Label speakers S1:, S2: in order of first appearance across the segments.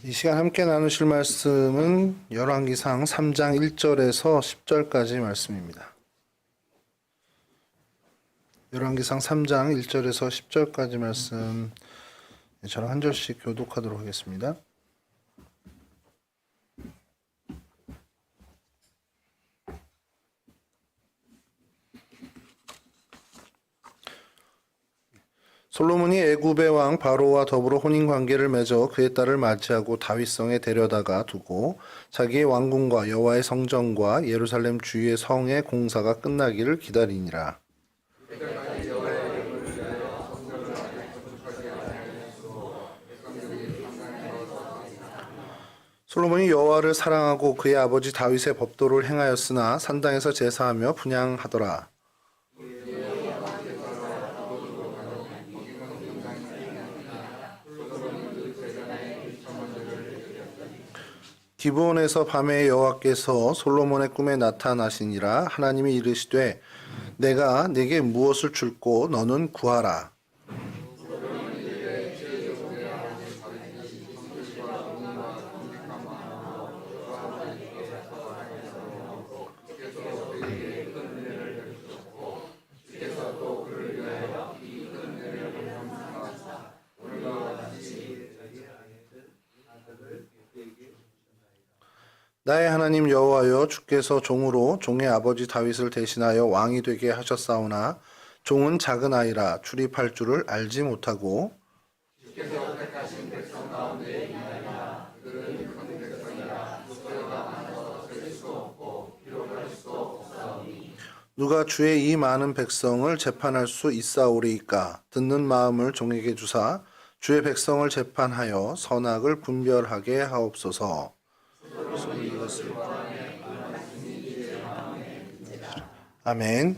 S1: 이 시간 함께 나누실 말씀은 열왕기상 3장 1절에서 10절까지 말씀입니다. 열왕기상 3장 1절에서 10절까지 말씀 저랑 한 절씩 교독하도록 하겠습니다. 솔로몬이 애굽의 왕 바로와 더불어 혼인 관계를 맺어 그의 딸을 맞이하고 다윗성에 데려다가 두고 자기의 왕궁과 여호와의 성전과 예루살렘 주위의 성의 공사가 끝나기를 기다리니라. 솔로몬이 여호와를 사랑하고 그의 아버지 다윗의 법도를 행하였으나 산당에서 제사하며 분향하더라. 기브온에서 밤에 여호와께서 솔로몬의 꿈에 나타나시니라. 하나님이 이르시되 내가 네게 무엇을 줄고 너는 구하라. 나의 하나님 여호와여, 주께서 종으로 종의 아버지 다윗을 대신하여 왕이 되게 하셨사오나 종은 작은 아이라 출입할 줄을 알지 못하고 누가 주의 이 많은 백성을 재판할 수 있사오리이까. 듣는 마음을 종에게 주사 주의 백성을 재판하여 선악을 분별하게 하옵소서. 아멘.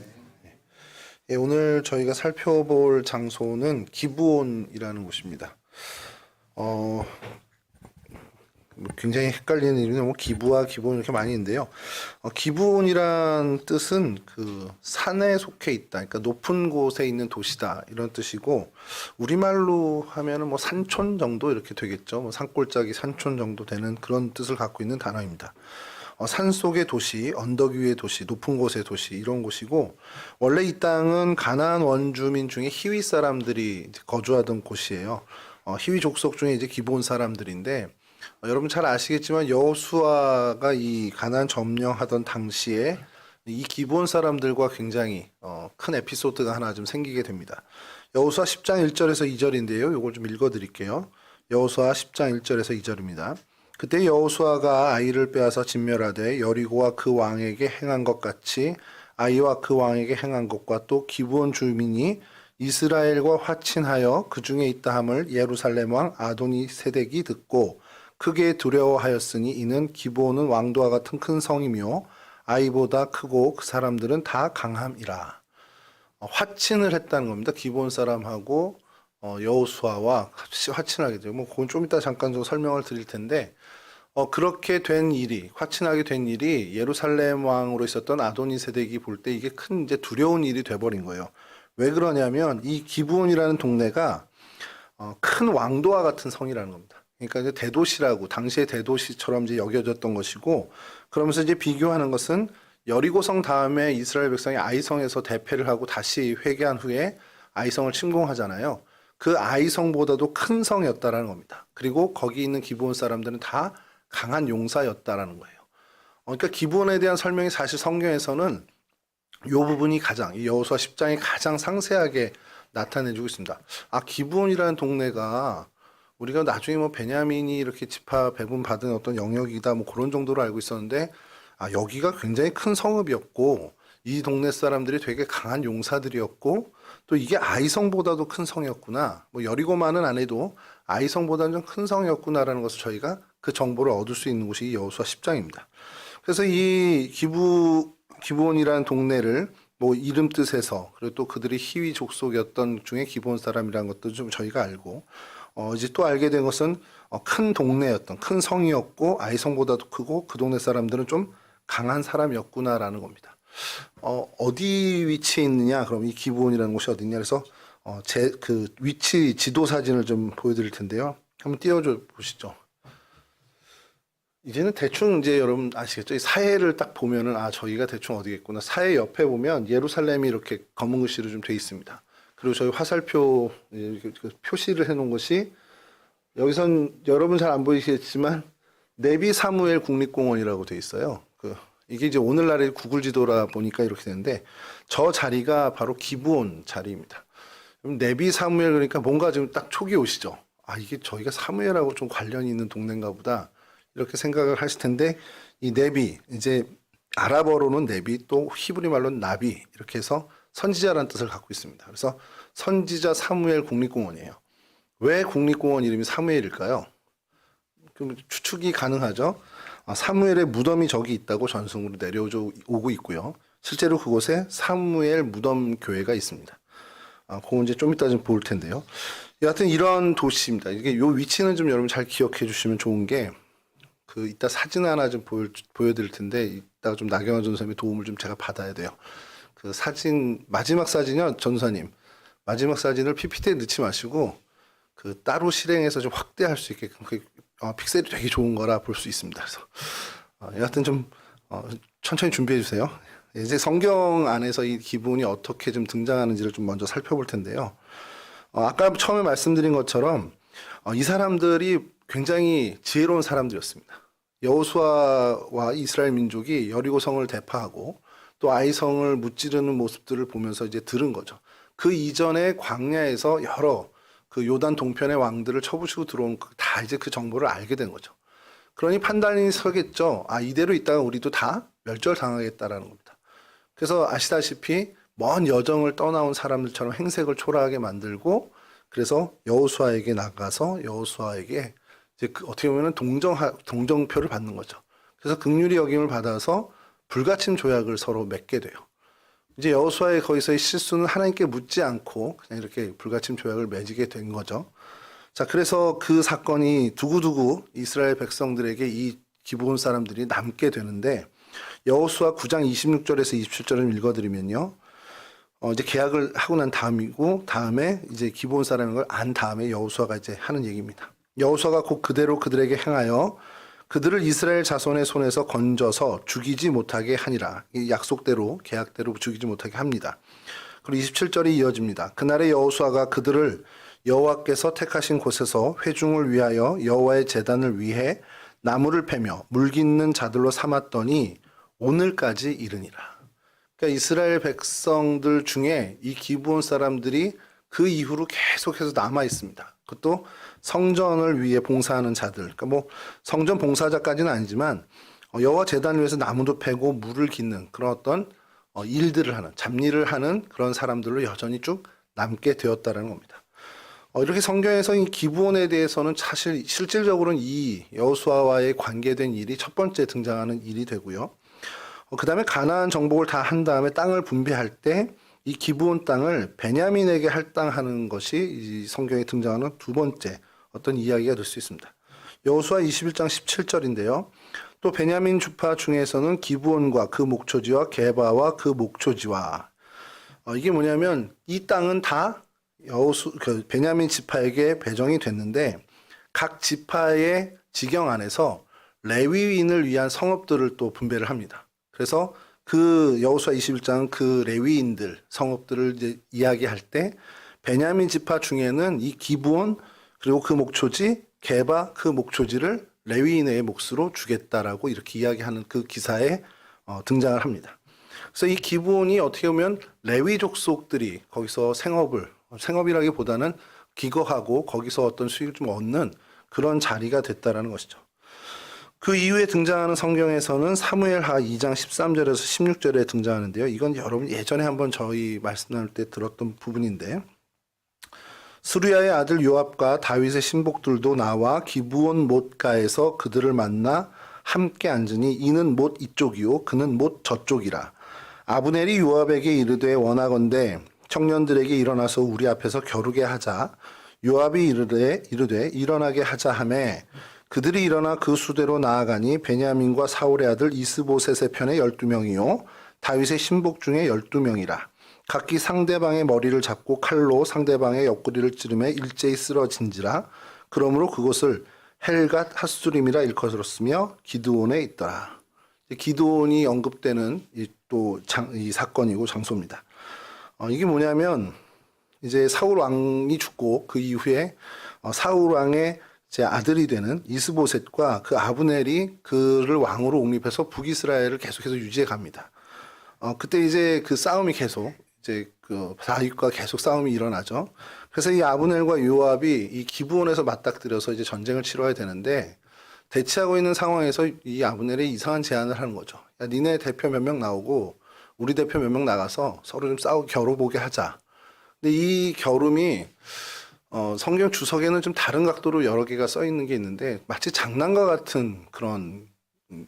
S1: 예, 오늘 저희가 살펴볼 장소는 기브온이라는 곳입니다. 굉장히 헷갈리는 이름이 기브와 기브온 이렇게 많이 있는데요. 기브온이란 뜻은 그 산에 속해 있다, 그러니까 높은 곳에 있는 도시다 이런 뜻이고, 우리말로 하면은 뭐 산촌 정도 이렇게 되겠죠. 뭐 산골짜기 산촌 정도 되는 그런 뜻을 갖고 있는 단어입니다. 산 속의 도시, 언덕 위의 도시, 높은 곳의 도시 이런 곳이고, 원래 이 땅은 가나안 원주민 중에 히위 사람들이 거주하던 곳이에요. 히위 족속 중에 이제 기브온 사람들인데, 여러분 잘 아시겠지만 여호수아가 이 가나안 점령하던 당시에 이 기브온 사람들과 굉장히 큰 에피소드가 하나 좀 생기게 됩니다. 여호수아 10장 1절에서 2절인데요. 이걸 좀 읽어드릴게요. 여호수아 10장 1절에서 2절입니다. 그때 여호수아가 아이를 빼앗아 진멸하되 여리고와 그 왕에게 행한 것 같이 아이와 그 왕에게 행한 것과 또 기브온 주민이 이스라엘과 화친하여 그 중에 있다 함을 예루살렘 왕 아도니 세덱이 듣고 크게 두려워하였으니 이는 기브온은 왕도와 같은 큰 성이며 아이보다 크고 그 사람들은 다 강함이라. 화친을 했다는 겁니다. 기브온 사람하고 여호수아와 화친을 하게 되고, 뭐 그건 좀 이따 잠깐 좀 설명을 드릴 텐데, 그렇게 된 일이, 화친하게 된 일이 예루살렘 왕으로 있었던 아도니 세덱이 볼 때 이게 큰 이제 두려운 일이 돼버린 거예요. 왜 그러냐면 이 기브온이라는 동네가 큰 왕도와 같은 성이라는 겁니다. 그러니까 이제 대도시라고, 당시의 대도시처럼 이제 여겨졌던 것이고, 그러면서 이제 비교하는 것은 여리고성 다음에 이스라엘 백성이 아이성에서 대패를 하고 다시 회개한 후에 아이성을 침공하잖아요. 그 아이성보다도 큰 성이었다라는 겁니다. 그리고 거기 있는 기브온 사람들은 다 강한 용사였다라는 거예요. 그러니까 기브온에 대한 설명이 사실 성경에서는 이 부분이 가장, 여호수아 10장에 가장 상세하게 나타내주고 있습니다. 기브온이라는 동네가 우리가 나중에 뭐 베냐민이 이렇게 지파 배분 받은 어떤 영역이다 뭐 그런 정도로 알고 있었는데, 여기가 굉장히 큰 성읍이었고 이 동네 사람들이 되게 강한 용사들이었고 또 이게 아이성보다도 큰 성이었구나, 뭐 여리고만은 안 해도 아이성보다는 좀 큰 성이었구나라는 것을 저희가 그 정보를 얻을 수 있는 곳이 여호수아 10장입니다. 그래서 이 기브온이라는 동네를 뭐 이름 뜻에서, 그리고 또 그들이 히위 족속이었던 중에 기브온 사람이라는 것도 좀 저희가 알고, 이제 또 알게 된 것은 큰 동네였던, 큰 성이었고 아이성보다도 크고 그 동네 사람들은 좀 강한 사람이었구나라는 겁니다. 어디 위치에 있느냐? 그럼 이 기브온이라는 곳이 어디냐? 그래서 제 그 위치 지도 사진을 좀 보여드릴 텐데요. 한번 띄워줘 보시죠. 이제는 대충 이제 여러분 아시겠죠? 이 사해를 딱 보면은 아 저기가 대충 어디겠구나. 사해 옆에 보면 예루살렘이 이렇게 검은 글씨로 좀 돼 있습니다. 그리고 저희 화살표 그 표시를 해놓은 것이 여기선 여러분 잘 안 보이시겠지만 네비 사무엘 국립공원이라고 돼 있어요. 이게 이제 오늘날의 구글 지도라 보니까 이렇게 되는데 저 자리가 바로 기브온 자리입니다. 그럼 네비 사무엘 그러니까 뭔가 좀 딱 촉이 오시죠. 아 이게 저희가 사무엘하고 좀 관련이 있는 동네인가 보다. 이렇게 생각을 하실 텐데 이 네비 이제 아랍어로는 네비 또 히브리 말로는 나비 이렇게 해서 선지자라는 뜻을 갖고 있습니다. 그래서 선지자 사무엘 국립공원이에요. 왜 국립공원 이름이 사무엘일까요? 그럼 추측이 가능하죠. 사무엘의 무덤이 저기 있다고 전승으로 내려오고 있고요. 실제로 그곳에 사무엘 무덤 교회가 있습니다. 그거 이제 좀 이따 좀 볼 텐데요. 여하튼 이런 도시입니다. 이게 요 위치는 좀 여러분 잘 기억해 주시면 좋은 게 이따 사진 하나 좀 보여드릴 텐데 이따가 좀 나경원 전사님의 도움을 좀 제가 받아야 돼요. 그 사진 마지막 사진이요 전사님 마지막 사진을 PPT에 넣지 마시고 따로 실행해서 좀 확대할 수 있게끔 픽셀이 되게 좋은 거라 볼 수 있습니다. 그래서 여하튼 좀 천천히 준비해 주세요. 이제 성경 안에서 이 기분이 어떻게 좀 등장하는지를 좀 먼저 살펴볼 텐데요. 아까 처음에 말씀드린 것처럼 이 사람들이 굉장히 지혜로운 사람들이었습니다. 여호수아와 이스라엘 민족이 여리고성을 대파하고 또 아이성을 무찌르는 모습들을 보면서 이제 들은 거죠. 그 이전에 광야에서 여러 요단 동편의 왕들을 쳐부시고 들어온 다 이제 그 정보를 알게 된 거죠. 그러니 판단이 서겠죠. 이대로 있다가 우리도 다 멸절당하겠다라는 겁니다. 그래서 아시다시피 먼 여정을 떠나온 사람들처럼 행색을 초라하게 만들고 그래서 여호수아에게 나가서 여호수아에게 이제 어떻게 보면 동정표를 받는 거죠. 그래서 긍휼히 여김을 받아서 불가침 조약을 서로 맺게 돼요. 이제 여호수아의 거기서의 실수는 하나님께 묻지 않고 그냥 이렇게 불가침 조약을 맺게 된 거죠. 자, 그래서 그 사건이 두고두고 이스라엘 백성들에게 이 기브온 사람들이 남게 되는데 여호수아 9장 26절에서 27절을 읽어드리면요. 이제 계약을 하고 난 다음이고 다음에 이제 기브온 사람인 걸 안 다음에 여호수아가 이제 하는 얘기입니다. 여호수아가 곧 그대로 그들에게 행하여 그들을 이스라엘 자손의 손에서 건져서 죽이지 못하게 하니라. 이 약속대로 계약대로 죽이지 못하게 합니다. 그리고 27절이 이어집니다. 그날에 여호수아가 그들을 여호와께서 택하신 곳에서 회중을 위하여 여호와의 제단을 위해 나무를 패며 물깃는 자들로 삼았더니 오늘까지 이르니라. 그러니까 이스라엘 백성들 중에 이 기브온 사람들이 그 이후로 계속해서 남아 있습니다. 그것도 성전을 위해 봉사하는 자들, 그러니까 뭐 성전 봉사자까지는 아니지만 여호와 제단을 위해서 나무도 패고 물을 깃는 그런 어떤 일들을 하는 잡일을 하는 그런 사람들로 여전히 쭉 남게 되었다라는 겁니다. 이렇게 성경에서 이 기브온에 대해서는 사실 실질적으로는 이 여호수아와의 관계된 일이 첫 번째 등장하는 일이 되고요. 그 다음에 가나안 정복을 다 한 다음에 땅을 분배할 때 이 기브온 땅을 베냐민에게 할당하는 것이 이 성경에 등장하는 두 번째 어떤 이야기가 될 수 있습니다. 여호수아 21장 17절인데요. 또 베냐민 주파 중에서는 기브온과 그 목초지와 게바와 그 목초지와 이게 뭐냐면 이 땅은 다 베냐민 지파에게 배정이 됐는데 각 지파의 지경 안에서 레위인을 위한 성읍들을 또 분배를 합니다. 그래서 그 여호수아 21장 그 레위인들 성읍들을 이제 이야기할 때 베냐민 지파 중에는 이 기브온 그리고 그 목초지 게바 그 목초지를 레위인의 몫으로 주겠다라고 이렇게 이야기하는 그 기사에 등장을 합니다. 그래서 이 기브온이 어떻게 보면 레위 족속들이 거기서 생업이라기보다는 기거하고 거기서 어떤 수익을 좀 얻는 그런 자리가 됐다라는 것이죠. 그 이후에 등장하는 성경에서는 사무엘하 2장 13절에서 16절에 등장하는데요. 이건 여러분 예전에 한번 저희 말씀 나눌 때 들었던 부분인데 스루야의 아들 요압과 다윗의 신복들도 나와 기브온 못가에서 그들을 만나 함께 앉으니 이는 못 이쪽이요 그는 못 저쪽이라. 아브넬이 요압에게 이르되 원하건대 청년들에게 일어나서 우리 앞에서 겨루게 하자. 요압이 이르되 일어나게 하자 하매 그들이 일어나 그 수대로 나아가니 베냐민과 사울의 아들 이스보셋의 편에 12명이요 다윗의 신복 중에 12명이라. 각기 상대방의 머리를 잡고 칼로 상대방의 옆구리를 찌르매 일제히 쓰러진지라. 그러므로 그곳을 헬갓 핫수림이라 일컬었으며 기드온에 있더라. 기드온이 언급되는 이 사건이고 장소입니다. 이게 뭐냐면 이제 사울 왕이 죽고 그 이후에 사울 왕의 제 아들이 되는 이스보셋과 그 아브넬이 그를 왕으로 옹립해서 북이스라엘을 계속해서 유지해 갑니다. 그때 이제 그 싸움이 계속 이제 그 다윗과 계속 싸움이 일어나죠. 그래서 이 아브넬과 요압이 이 기브온에서 맞닥뜨려서 이제 전쟁을 치러야 되는데 대치하고 있는 상황에서 이 아브넬이 이상한 제안을 하는 거죠. 야, 니네 대표 몇 명 나오고 우리 대표 몇 명 나가서 서로 좀 싸우고 겨뤄보게 하자. 근데 이 겨rum이 성경 주석에는 좀 다른 각도로 여러 개가 써 있는 게 있는데 마치 장난과 같은 그런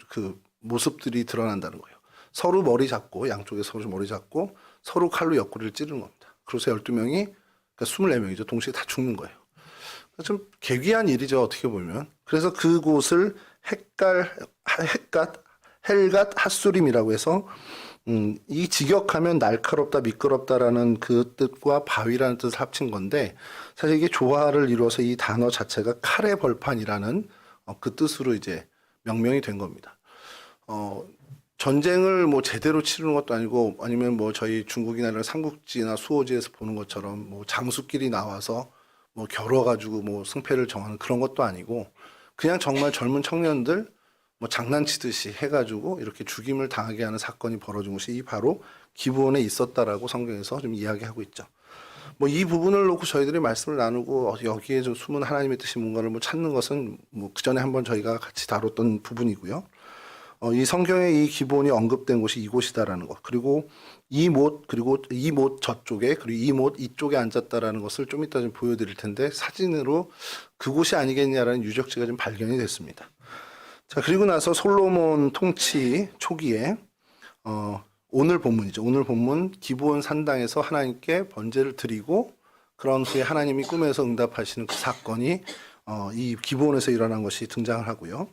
S1: 그 모습들이 드러난다는 거예요. 서로 머리 잡고 양쪽에 서로 머리 잡고 서로 칼로 옆구리를 찌르는 겁니다. 그래서 12명이 그러니까 24명이죠. 동시에 다 죽는 거예요. 좀 괴기한 일이죠. 어떻게 보면. 그래서 그곳을 헬갓 핫수림이라고 해서 이 직역하면 날카롭다, 미끄럽다라는 그 뜻과 바위라는 뜻을 합친 건데 사실 이게 조화를 이루어서 이 단어 자체가 칼의 벌판이라는 그 뜻으로 이제 명명이 된 겁니다. 전쟁을 뭐 제대로 치르는 것도 아니고 아니면 뭐 저희 중국이나 삼국지나 수호지에서 보는 것처럼 뭐 장수끼리 나와서 뭐 겨뤄가지고 뭐 승패를 정하는 그런 것도 아니고 그냥 정말 젊은 청년들 뭐 장난치듯이 해가지고 이렇게 죽임을 당하게 하는 사건이 벌어진 곳이 이 바로 기브온에 있었다라고 성경에서 좀 이야기하고 있죠. 뭐 이 부분을 놓고 저희들이 말씀을 나누고 여기에 좀 숨은 하나님의 뜻이 뭔가를 뭐 찾는 것은 뭐 그 전에 한번 저희가 같이 다뤘던 부분이고요. 이 성경에 이 기브온이 언급된 곳이 이곳이다라는 것 그리고 그리고 이 못 저쪽에 그리고 이 못 이쪽에 앉았다라는 것을 좀 이따 좀 보여드릴 텐데 사진으로 그곳이 아니겠냐라는 유적지가 좀 발견이 됐습니다. 자, 그리고 나서 솔로몬 통치 초기에 오늘 본문이죠. 오늘 본문 기브온 산당에서 하나님께 번제를 드리고 그런 후에 하나님이 꿈에서 응답하시는 그 사건이 이 기브온에서 일어난 것이 등장을 하고요.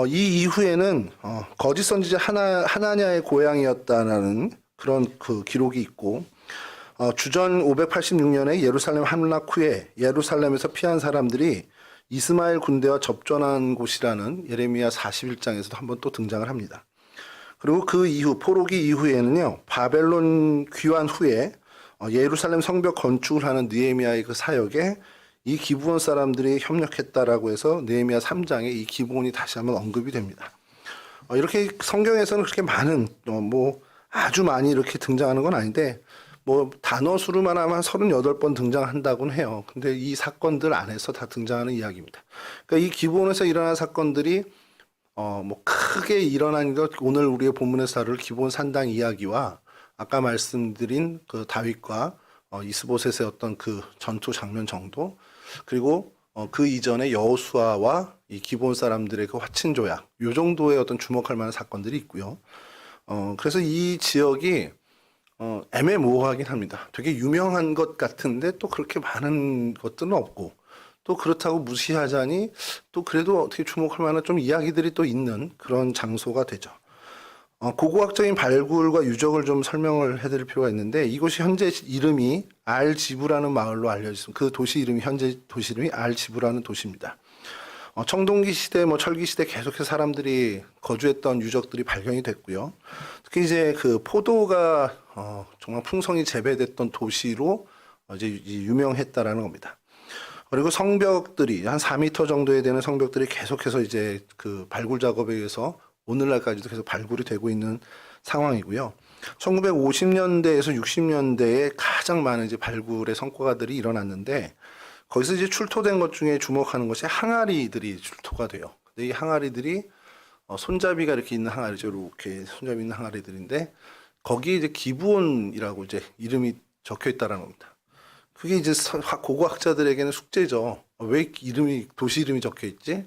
S1: 이 이후에는 거짓 선지자 하나냐의 고향이었다는 그런 그 기록이 있고 주전 586년에 예루살렘 함락 후에 예루살렘에서 피한 사람들이 이스마엘 군대와 접전한 곳이라는 예레미야 41장에서도 한번 또 등장을 합니다. 그리고 그 이후 포로기 이후에는요 바벨론 귀환 후에 예루살렘 성벽 건축을 하는 느헤미야의 그 사역에 이 기브온 사람들이 협력했다라고 해서 느헤미야 3장에 이 기브온이 다시 한번 언급이 됩니다. 이렇게 성경에서는 그렇게 많은 뭐 아주 많이 이렇게 등장하는 건 아닌데 뭐 단어 수로만 하면 한 38번 등장한다고는 해요. 근데 이 사건들 안에서 다 등장하는 이야기입니다. 그러니까 이 기브온에서 일어난 사건들이 뭐 크게 일어난 것 오늘 우리의 본문에서 다룰 기브온 산당 이야기와 아까 말씀드린 그 다윗과 이스보셋의 어떤 그 전투 장면 정도 그리고 그 이전에 여호수아와 이 기브온 사람들의 그 화친 조약 요 정도의 어떤 주목할 만한 사건들이 있고요. 그래서 이 지역이 애매모호하긴 합니다. 되게 유명한 것 같은데 또 그렇게 많은 것들은 없고 또 그렇다고 무시하자니 또 그래도 어떻게 주목할 만한 좀 이야기들이 또 있는 그런 장소가 되죠. 고고학적인 발굴과 유적을 좀 설명을 해드릴 필요가 있는데 이곳이 현재 이름이 알지부라는 마을로 알려져 있습니다. 그 도시 이름이 현재 도시 이름이 알지부라는 도시입니다. 청동기 시대, 뭐 철기 시대 계속해서 사람들이 거주했던 유적들이 발견이 됐고요. 특히 이제 그 포도가 정말 풍성히 재배됐던 도시로 이제 유명했다라는 겁니다. 그리고 성벽들이 한 4m 정도에 되는 성벽들이 계속해서 이제 그 발굴 작업에 의해서 오늘날까지도 계속 발굴이 되고 있는 상황이고요. 1950년대에서 60년대에 가장 많은 이제 발굴의 성과들이 일어났는데 거기서 이제 출토된 것 중에 주목하는 것이 항아리들이 출토가 돼요. 근데 이 항아리들이 손잡이가 이렇게 있는 항아리죠. 이렇게 손잡이 있는 항아리들인데 거기에 이제 기브온이라고 이제 이름이 적혀 있다라는 겁니다. 그게 이제 고고학자들에게는 숙제죠. 왜 도시 이름이 적혀 있지?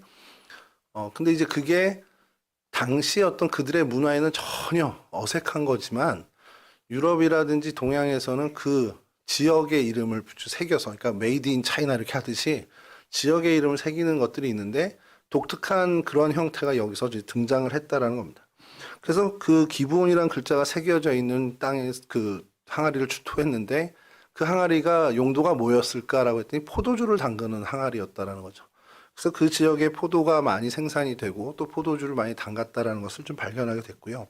S1: 근데 이제 그게 당시 어떤 그들의 문화에는 전혀 어색한 거지만 유럽이라든지 동양에서는 그 지역의 이름을 새겨서 그러니까 메이드 인 차이나 이렇게 하듯이 지역의 이름을 새기는 것들이 있는데 독특한 그런 형태가 여기서 등장을 했다라는 겁니다. 그래서 그 기브온이라는 글자가 새겨져 있는 땅에 그 항아리를 출토했는데 그 항아리가 용도가 뭐였을까라고 했더니 포도주를 담그는 항아리였다라는 거죠. 그래서 그 지역에 포도가 많이 생산이 되고 또 포도주를 많이 담갔다라는 것을 좀 발견하게 됐고요.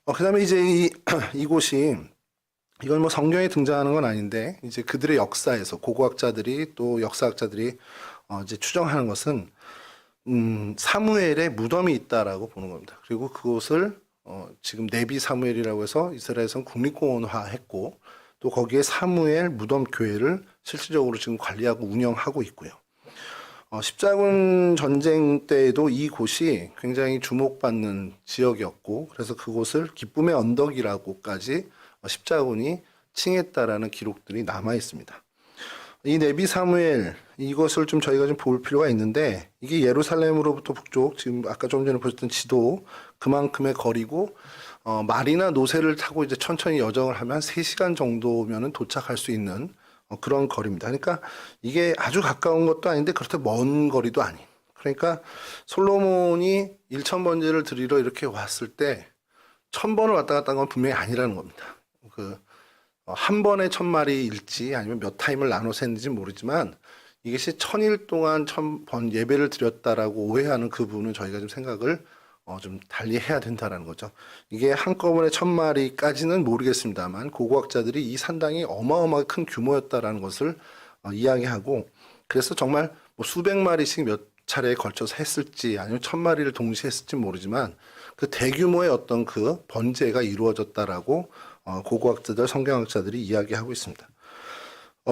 S1: 그다음에 이제 이곳이 이건 뭐 성경에 등장하는 건 아닌데 이제 그들의 역사에서 고고학자들이 또 역사학자들이 이제 추정하는 것은 사무엘의 무덤이 있다라고 보는 겁니다. 그리고 그곳을 지금 네비 사무엘이라고 해서 이스라엘에서는 국립공원화했고 또 거기에 사무엘 무덤 교회를 실질적으로 지금 관리하고 운영하고 있고요. 십자군 전쟁 때에도 이곳이 굉장히 주목받는 지역이었고 그래서 그곳을 기쁨의 언덕이라고까지 십자군이 칭했다라는 기록들이 남아 있습니다. 이 네비 사무엘 이것을 좀 저희가 좀 볼 필요가 있는데 이게 예루살렘으로부터 북쪽 지금 아까 좀 전에 보셨던 지도 그만큼의 거리고 말이나 노새를 타고 이제 천천히 여정을 하면 3시간 정도면은 도착할 수 있는 그런 거리입니다. 그러니까 이게 아주 가까운 것도 아닌데 그렇다고 먼 거리도 아닌. 그러니까 솔로몬이 1000번제를 드리러 이렇게 왔을 때 1000번을 왔다 갔다 한 건 분명히 아니라는 겁니다. 한 번에 1000마리일지 아니면 몇 타임을 나눠서 했는지 모르지만 이것이 1000일 동안 1000번 예배를 드렸다라고 오해하는 그 부분은 저희가 좀 생각을 좀 달리 해야 된다라는 거죠. 이게 한꺼번에 1000마리까지는 모르겠습니다만 고고학자들이 이 산당이 어마어마하게 큰 규모였다라는 것을 이야기하고 그래서 정말 뭐 수백 마리씩 몇 차례에 걸쳐서 했을지 아니면 1000마리를 동시에 했을지 모르지만 그 대규모의 어떤 그 번제가 이루어졌다라고 고고학자들, 성경학자들이 이야기하고 있습니다.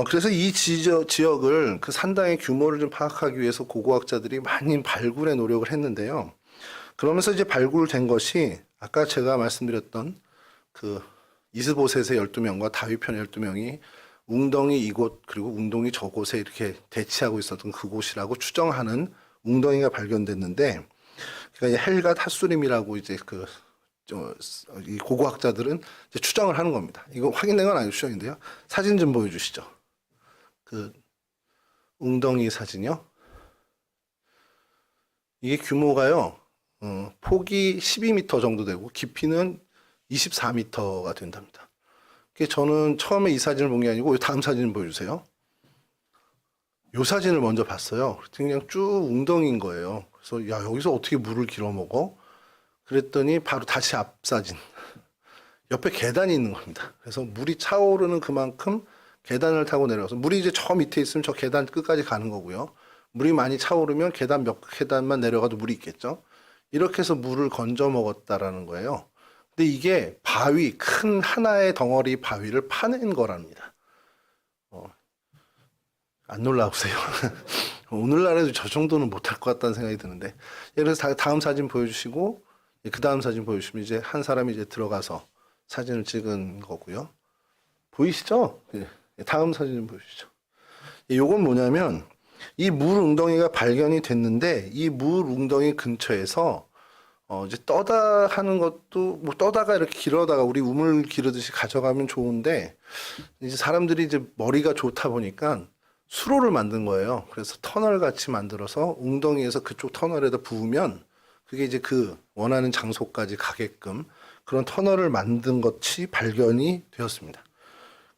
S1: 그래서 이 지역을 그 산당의 규모를 좀 파악하기 위해서 고고학자들이 많이 발굴의 노력을 했는데요. 그러면서 이제 발굴된 것이 아까 제가 말씀드렸던 그 이스보셋의 12명과 다윗 편의 12명이 웅덩이 이곳 그리고 웅덩이 저곳에 이렇게 대치하고 있었던 그곳이라고 추정하는 웅덩이가 발견됐는데 그러니까 헬갓 핫수림이라고 이제 이 고고학자들은 이제 추정을 하는 겁니다. 이거 확인된 건 아니고 추정인데요. 사진 좀 보여주시죠. 그 웅덩이 사진이요. 이게 규모가요. 폭이 12m 정도 되고 깊이는 24m가 된답니다. 저는 처음에 이 사진을 본 게 아니고 다음 사진을 보여주세요. 이 사진을 먼저 봤어요. 그냥 쭉 웅덩이인 거예요. 그래서 야 여기서 어떻게 물을 길어 먹어? 그랬더니 바로 다시 앞 사진. 옆에 계단이 있는 겁니다. 그래서 물이 차오르는 그만큼 계단을 타고 내려가서 물이 이제 저 밑에 있으면 저 계단 끝까지 가는 거고요. 물이 많이 차오르면 계단 몇 계단만 내려가도 물이 있겠죠. 이렇게 해서 물을 건져 먹었다라는 거예요. 근데 이게 바위, 큰 하나의 덩어리 바위를 파낸 거랍니다. 안 놀라우세요? 오늘날에도 저 정도는 못할 것 같다는 생각이 드는데. 그래서 다음 사진 보여주시고, 그 다음 사진 보여주시면 이제 한 사람이 이제 들어가서 사진을 찍은 거고요. 보이시죠? 다음 사진 좀 보여주시죠. 요건 뭐냐면, 이 물 웅덩이가 발견이 됐는데, 이 물 웅덩이 근처에서 이제 떠다 하는 것도 뭐 떠다가 이렇게 길어다가 우리 우물 기르듯이 가져가면 좋은데 이제 사람들이 이제 머리가 좋다 보니까 수로를 만든 거예요. 그래서 터널 같이 만들어서 웅덩이에서 그쪽 터널에다 부으면 그게 이제 그 원하는 장소까지 가게끔 그런 터널을 만든 것이 발견이 되었습니다.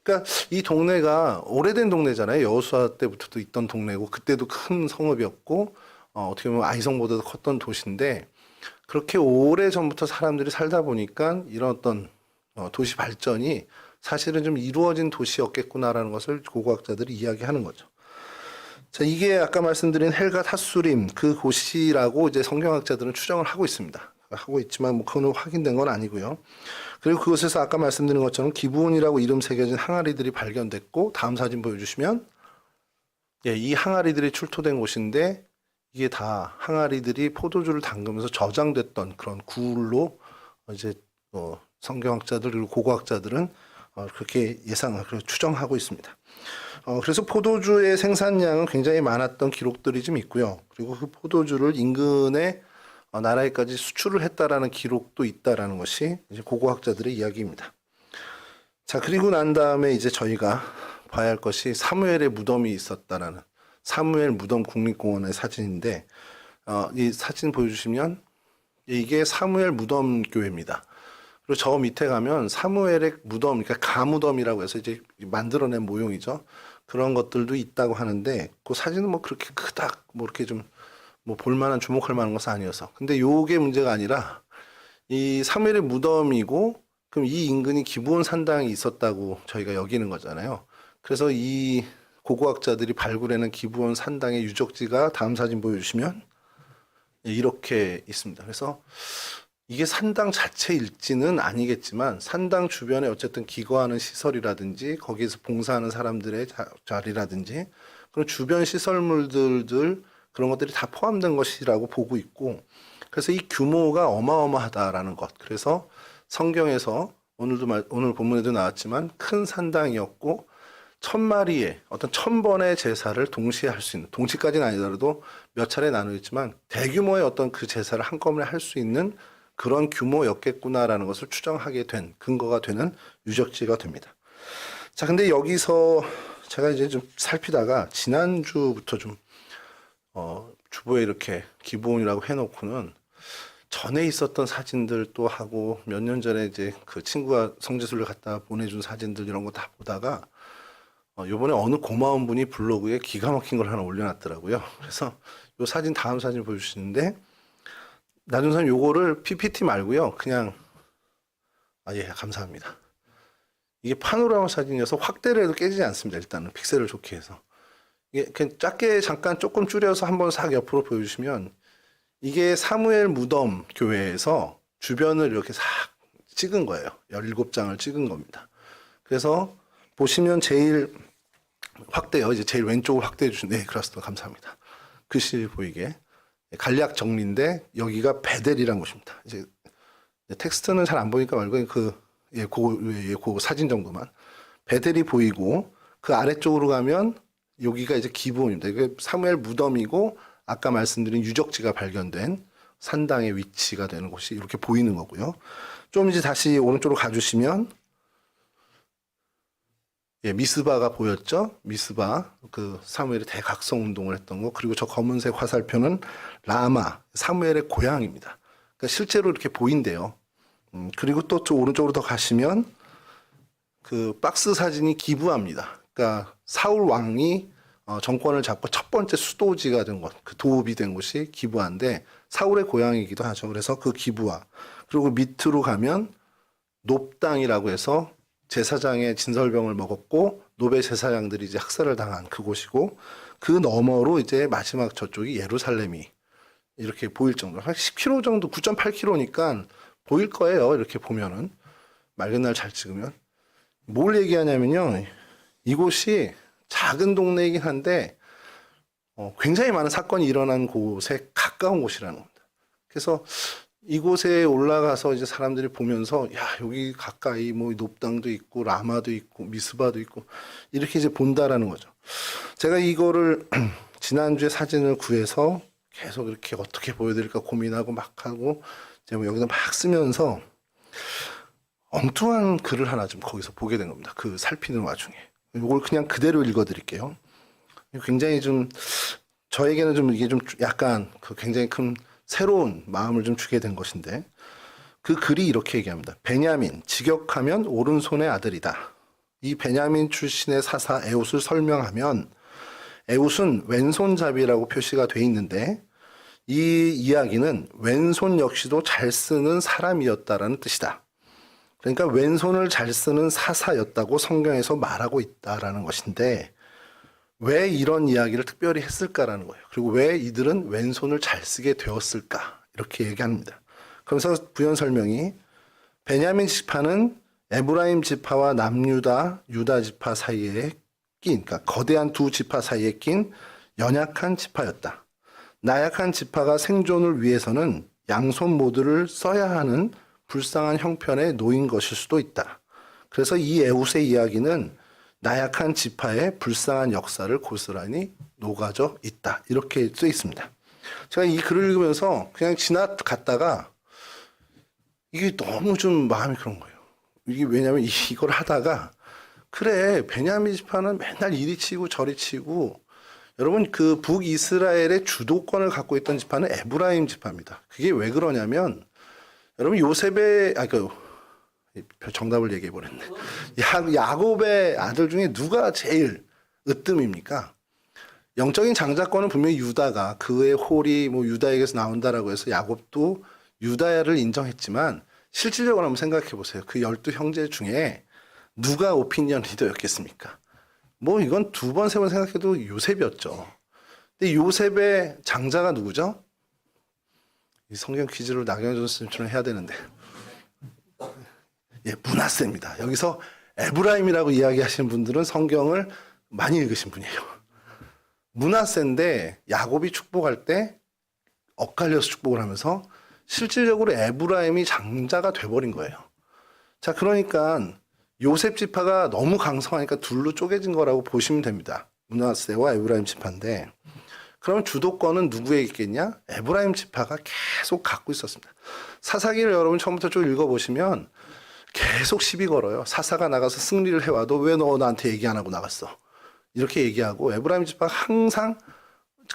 S1: 그러니까 이 동네가 오래된 동네잖아요. 여호수아 때부터도 있던 동네고 그때도 큰 성읍이었고 어떻게 보면 아이성보다도 컸던 도시인데 그렇게 오래 전부터 사람들이 살다 보니까 이런 어떤 도시 발전이 사실은 좀 이루어진 도시였겠구나라는 것을 고고학자들이 이야기하는 거죠. 자, 이게 아까 말씀드린 헬갓 핫수림 그 곳이라고 이제 성경학자들은 추정을 하고 있습니다. 하고 있지만 뭐 그거는 확인된 건 아니고요. 그리고 그곳에서 아까 말씀드린 것처럼 기브온이라고 이름 새겨진 항아리들이 발견됐고 다음 사진 보여주시면 이 항아리들이 출토된 곳인데 이게 다 항아리들이 포도주를 담그면서 저장됐던 그런 굴로 이제 성경학자들 그리고 고고학자들은 그렇게 그리고 추정하고 있습니다. 그래서 포도주의 생산량은 굉장히 많았던 기록들이 좀 있고요. 그리고 그 포도주를 인근의 나라에까지 수출을 했다라는 기록도 있다라는 것이 이제 고고학자들의 이야기입니다. 자, 그리고 난 다음에 이제 저희가 봐야 할 것이 사무엘의 무덤이 있었다라는 사무엘 무덤 국립공원의 사진인데 이 사진 보여주시면 이게 사무엘 무덤 교회입니다. 그리고 저 밑에 가면 사무엘의 무덤, 그러니까 가무덤이라고 해서 이제 만들어낸 모형이죠. 그런 것들도 있다고 하는데 그 사진은 뭐 그렇게 크다 뭐 이렇게 좀 뭐 볼만한 주목할 만한 것은 아니어서 근데 요게 문제가 아니라 이 사무엘의 무덤이고 그럼 이 인근이 기브온 산당이 있었다고 저희가 여기는 거잖아요. 그래서 이 고고학자들이 발굴해낸 기브온 산당의 유적지가 다음 사진 보여주시면 이렇게 있습니다. 그래서 이게 산당 자체일지는 아니겠지만 산당 주변에 어쨌든 기거하는 시설이라든지 거기에서 봉사하는 사람들의 자리라든지 그런 주변 시설물들 그런 것들이 다 포함된 것이라고 보고 있고 그래서 이 규모가 어마어마하다라는 것. 그래서 성경에서 오늘 본문에도 나왔지만 큰 산당이었고 1000마리의 어떤 1000번의 제사를 동시에 할 수 있는 동시까지는 아니더라도 몇 차례 나누어 있지만 대규모의 어떤 그 제사를 한꺼번에 할 수 있는 그런 규모였겠구나라는 것을 추정하게 된 근거가 되는 유적지가 됩니다. 자, 근데 여기서 제가 이제 좀 살피다가 지난주부터 좀 주보에 이렇게 기브온이라고 해놓고는 전에 있었던 사진들 또 하고 몇 년 전에 이제 그 친구가 성지순례 갖다 보내준 사진들 이런 거 다 보다가 요번에 어느 고마운 분이 블로그에 기가 막힌 걸 하나 올려놨더라고요. 그래서 요 사진 다음 사진 보여주시는데 나준선 요거를 PPT 말고요. 그냥 예 감사합니다. 이게 파노라마 사진이어서 확대를 해도 깨지지 않습니다. 일단은 픽셀을 좋게 해서 이게 그냥 작게 잠깐 조금 줄여서 한번 싹 옆으로 보여주시면 이게 사무엘 무덤 교회에서 주변을 이렇게 싹 찍은 거예요. 17장을 찍은 겁니다. 그래서 보시면 제일 확대요. 이제 제일 왼쪽을 확대해 주시면 네, 그렇습니다. 감사합니다. 글씨 보이게 간략 정리인데 여기가 베델이란 곳입니다. 이제 텍스트는 잘 안 보니까 말고 그 사진 정도만 베델이 보이고 그 아래쪽으로 가면 여기가 이제 기브온입니다. 이게 사무엘 무덤이고 아까 말씀드린 유적지가 발견된 산당의 위치가 되는 곳이 이렇게 보이는 거고요. 좀 이제 다시 오른쪽으로 가주시면 미스바가 보였죠? 미스바 그 사무엘이 대각성 운동을 했던 거 그리고 저 검은색 화살표는 라마 사무엘의 고향입니다. 그러니까 실제로 이렇게 보인대요. 그리고 또 오른쪽으로 더 가시면 그 박스 사진이 기브아입니다. 그러니까 사울 왕이 정권을 잡고 첫 번째 수도지가 된 곳, 그 도읍이 된 곳이 기브아인데 사울의 고향이기도 하죠. 그래서 그 기브아 그리고 밑으로 가면 놉당이라고 해서 제사장의 진설병을 먹었고 노베 제사장들이 이제 학살을 당한 그곳이고 그 너머로 이제 마지막 저쪽이 예루살렘이 이렇게 보일 정도로 한 10km 정도 9.8km니까 보일 거예요. 이렇게 보면은 맑은 날 잘 찍으면 뭘 얘기하냐면요. 이곳이 작은 동네이긴 한데 굉장히 많은 사건이 일어난 곳에 가까운 곳이라는 겁니다. 그래서 이곳에 올라가서 이제 사람들이 보면서 야 여기 가까이 뭐 놉당도 있고 라마도 있고 미스바도 있고 이렇게 이제 본다라는 거죠. 제가 이거를 지난주에 사진을 구해서 계속 이렇게 어떻게 보여드릴까 고민하고 막 하고 이제 뭐 여기서 막 쓰면서 엉뚱한 글을 하나 좀 거기서 보게 된 겁니다. 그 살피는 와중에 이걸 그냥 그대로 읽어드릴게요. 굉장히 좀 저에게는 좀 이게 좀 약간 그 굉장히 큰 새로운 마음을 좀 주게 된 것인데 그 글이 이렇게 얘기합니다. 베냐민 직역하면 오른손의 아들이다. 이 베냐민 출신의 사사 에웃을 설명하면 에웃은 왼손잡이라고 표시가 돼 있는데 이 이야기는 왼손 역시도 잘 쓰는 사람이었다라는 뜻이다. 그러니까 왼손을 잘 쓰는 사사였다고 성경에서 말하고 있다라는 것인데 왜 이런 이야기를 특별히 했을까라는 거예요. 그리고 왜 이들은 왼손을 잘 쓰게 되었을까 이렇게 얘기합니다. 그러면서 부연 설명이 베냐민 지파는 에브라임 지파와 남유다 유다 지파 사이에 낀 그러니까 거대한 두 지파 사이에 낀 연약한 지파였다. 나약한 지파가 생존을 위해서는 양손 모두를 써야 하는 불쌍한 형편에 놓인 것일 수도 있다. 그래서 이 에웃의 이야기는 나약한 지파의 불쌍한 역사를 고스란히 녹아져 있다. 이렇게 써 있습니다. 제가 이 글을 읽으면서 그냥 지나갔다가 이게 너무 좀 마음이 그런 거예요. 이게 왜냐면 이걸 하다가 그래 베냐민 지파는 맨날 이리 치고 저리 치고 여러분 그 북이스라엘의 주도권을 갖고 있던 지파는 에브라임 지파입니다. 그게 왜 그러냐면 여러분 요셉의 정답을 얘기해 버렸네. 야곱의 아들 중에 누가 제일 으뜸입니까? 영적인 장자권은 분명히 유다가 그의 홀이 뭐 유다에게서 나온다라고 해서 야곱도 유다야를 인정했지만 실질적으로 한번 생각해 보세요. 그 12형제 중에 누가 오피니언 리더였겠습니까? 뭐 이건 두 번, 세 번 생각해도 요셉이었죠. 근데 요셉의 장자가 누구죠? 이 성경 퀴즈를 나경원 교수님처럼 해야 되는데. 예, 므낫세입니다. 여기서 에브라임이라고 이야기하시는 분들은 성경을 많이 읽으신 분이에요. 므낫세인데 야곱이 축복할 때 엇갈려서 축복을 하면서 실질적으로 에브라임이 장자가 돼버린 거예요. 자, 그러니까 요셉 지파가 너무 강성하니까 둘로 쪼개진 거라고 보시면 됩니다. 므낫세와 에브라임 지파인데 그러면 주도권은 누구에게 있겠냐? 에브라임 지파가 계속 갖고 있었습니다. 사사기를 여러분 처음부터 쭉 읽어보시면 계속 시비 걸어요. 사사가 나가서 승리를 해와도 왜 너 나한테 얘기 안 하고 나갔어? 이렇게 얘기하고 에브라임 지파가 항상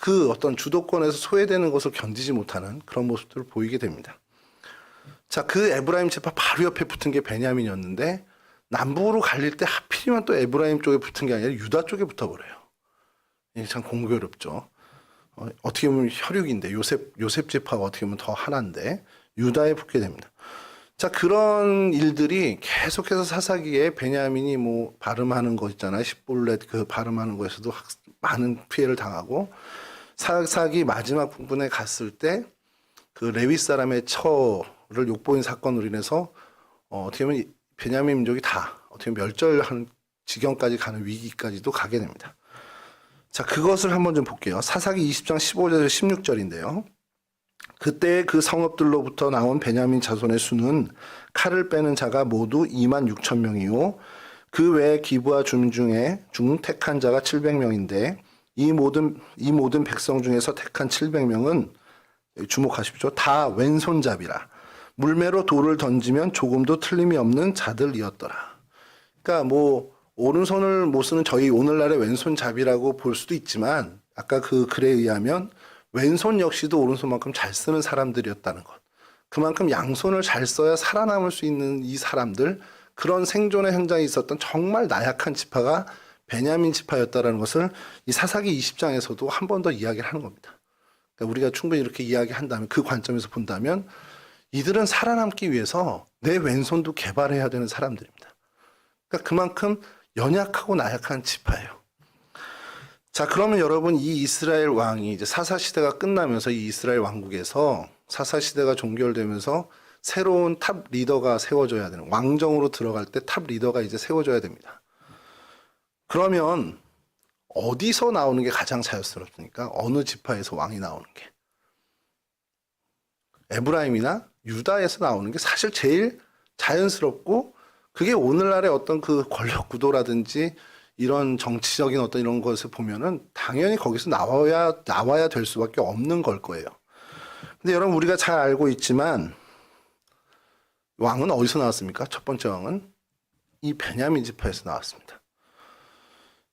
S1: 그 어떤 주도권에서 소외되는 것을 견디지 못하는 그런 모습들을 보이게 됩니다. 자, 그 에브라임 지파 바로 옆에 붙은 게 베냐민이었는데 남북으로 갈릴 때 하필이면 또 에브라임 쪽에 붙은 게 아니라 유다 쪽에 붙어버려요. 이게 참 공교롭죠. 어떻게 보면 혈육인데 요셉 지파가 어떻게 보면 더 하나인데 유다에 붙게 됩니다. 자, 그런 일들이 계속해서 사사기에 베냐민이 뭐 발음하는 거 있잖아요. 십볼렛 그 발음하는 거에서도 많은 피해를 당하고 사사기 마지막 부분에 갔을 때 그 레위 사람의 처를 욕보인 사건으로 인해서 어떻게 보면 베냐민 민족이 다 어떻게 멸절하는 지경까지 가는 위기까지도 가게 됩니다. 자, 그것을 한번 좀 볼게요. 사사기 20장 15절에서 16절인데요. 그때 그 성읍들로부터 나온 베냐민 자손의 수는 칼을 빼는 자가 모두 2만 6천 명이요. 그 외에 기브아 주민 중에 택한 자가 700명인데 이 모든 백성 중에서 택한 700명은 주목하십시오. 다 왼손잡이라. 물매로 돌을 던지면 조금도 틀림이 없는 자들이었더라. 그러니까 뭐 오른손을 못 쓰는 저희 오늘날의 왼손잡이라고 볼 수도 있지만 아까 그 글에 의하면 왼손 역시도 오른손만큼 잘 쓰는 사람들이었다는 것. 그만큼 양손을 잘 써야 살아남을 수 있는 이 사람들, 그런 생존의 현장에 있었던 정말 나약한 지파가 베냐민 지파였다는 것을 이 사사기 20장에서도 한 번 더 이야기를 하는 겁니다. 그러니까 우리가 충분히 이렇게 이야기한다면 그 관점에서 본다면 이들은 살아남기 위해서 내 왼손도 개발해야 되는 사람들입니다. 그러니까 그만큼 연약하고 나약한 지파예요. 자, 그러면 여러분 이 이스라엘 왕이 이제 사사 시대가 끝나면서 이 이스라엘 왕국에서 사사 시대가 종결되면서 새로운 탑 리더가 세워져야 되는, 왕정으로 들어갈 때 탑 리더가 이제 세워져야 됩니다. 그러면 어디서 나오는 게 가장 자연스럽습니까? 어느 지파에서 왕이 나오는 게? 에브라임이나 유다에서 나오는 게 사실 제일 자연스럽고, 그게 오늘날의 어떤 그 권력 구도라든지 이런 정치적인 어떤 이런 것을 보면은 당연히 거기서 나와야 될 수밖에 없는 걸 거예요. 근데 여러분 우리가 잘 알고 있지만 왕은 어디서 나왔습니까? 첫 번째 왕은 이 베냐민 지파에서 나왔습니다.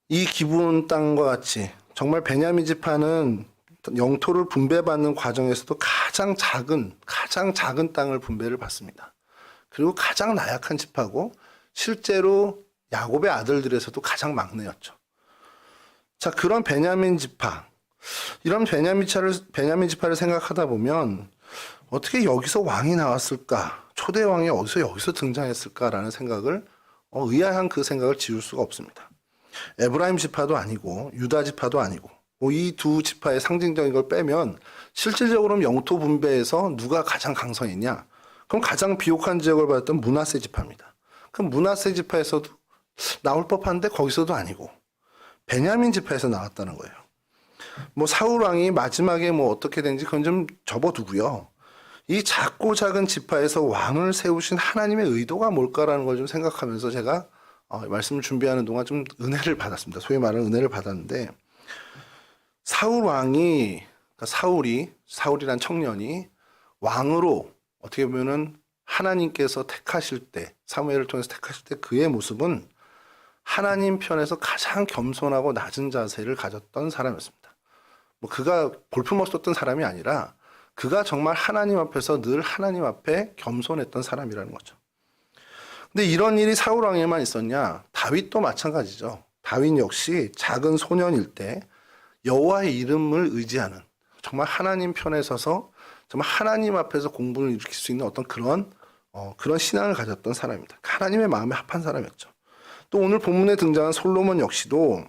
S1: 이 기브온 땅과 같이 정말 베냐민 지파는 영토를 분배받는 과정에서도 가장 작은 땅을 분배를 받습니다. 그리고 가장 나약한 지파고 실제로 야곱의 아들들에서도 가장 막내였죠. 자, 그런 베냐민 지파, 이런 베냐민 지파를 생각하다 보면 어떻게 여기서 왕이 나왔을까? 초대 왕이 여기서 등장했을까라는 생각을 의아한 그 생각을 지울 수가 없습니다. 에브라임 지파도 아니고 유다 지파도 아니고 이 두 지파의 상징적인 걸 빼면 실질적으로는 영토 분배에서 누가 가장 강성했냐? 그럼 가장 비옥한 지역을 받았던 므낫세 지파입니다. 그럼 므낫세 지파에서도 나올 법한데 거기서도 아니고 베냐민 지파에서 나왔다는 거예요. 뭐 사울 왕이 마지막에 뭐 어떻게 된지 그건 좀 접어두고요. 이 작고 작은 지파에서 왕을 세우신 하나님의 의도가 뭘까라는 걸 좀 생각하면서 제가 말씀을 준비하는 동안 좀 은혜를 받았습니다. 소위 말하는 은혜를 받았는데, 사울 왕이, 그러니까 사울이란 청년이 왕으로 어떻게 보면은 하나님께서 택하실 때, 사무엘을 통해서 택하실 때 그의 모습은 하나님 편에서 가장 겸손하고 낮은 자세를 가졌던 사람이었습니다. 뭐 그가 볼품없었던 사람이 아니라 그가 정말 하나님 앞에서 늘 하나님 앞에 겸손했던 사람이라는 거죠. 근데 이런 일이 사울 왕에만 있었냐? 다윗도 마찬가지죠. 다윗 역시 작은 소년일 때 여호와의 이름을 의지하는 정말 하나님 편에 서서 정말 하나님 앞에서 공분을 일으킬 수 있는 어떤 그런 신앙을 가졌던 사람입니다. 하나님의 마음에 합한 사람이었죠. 또 오늘 본문에 등장한 솔로몬 역시도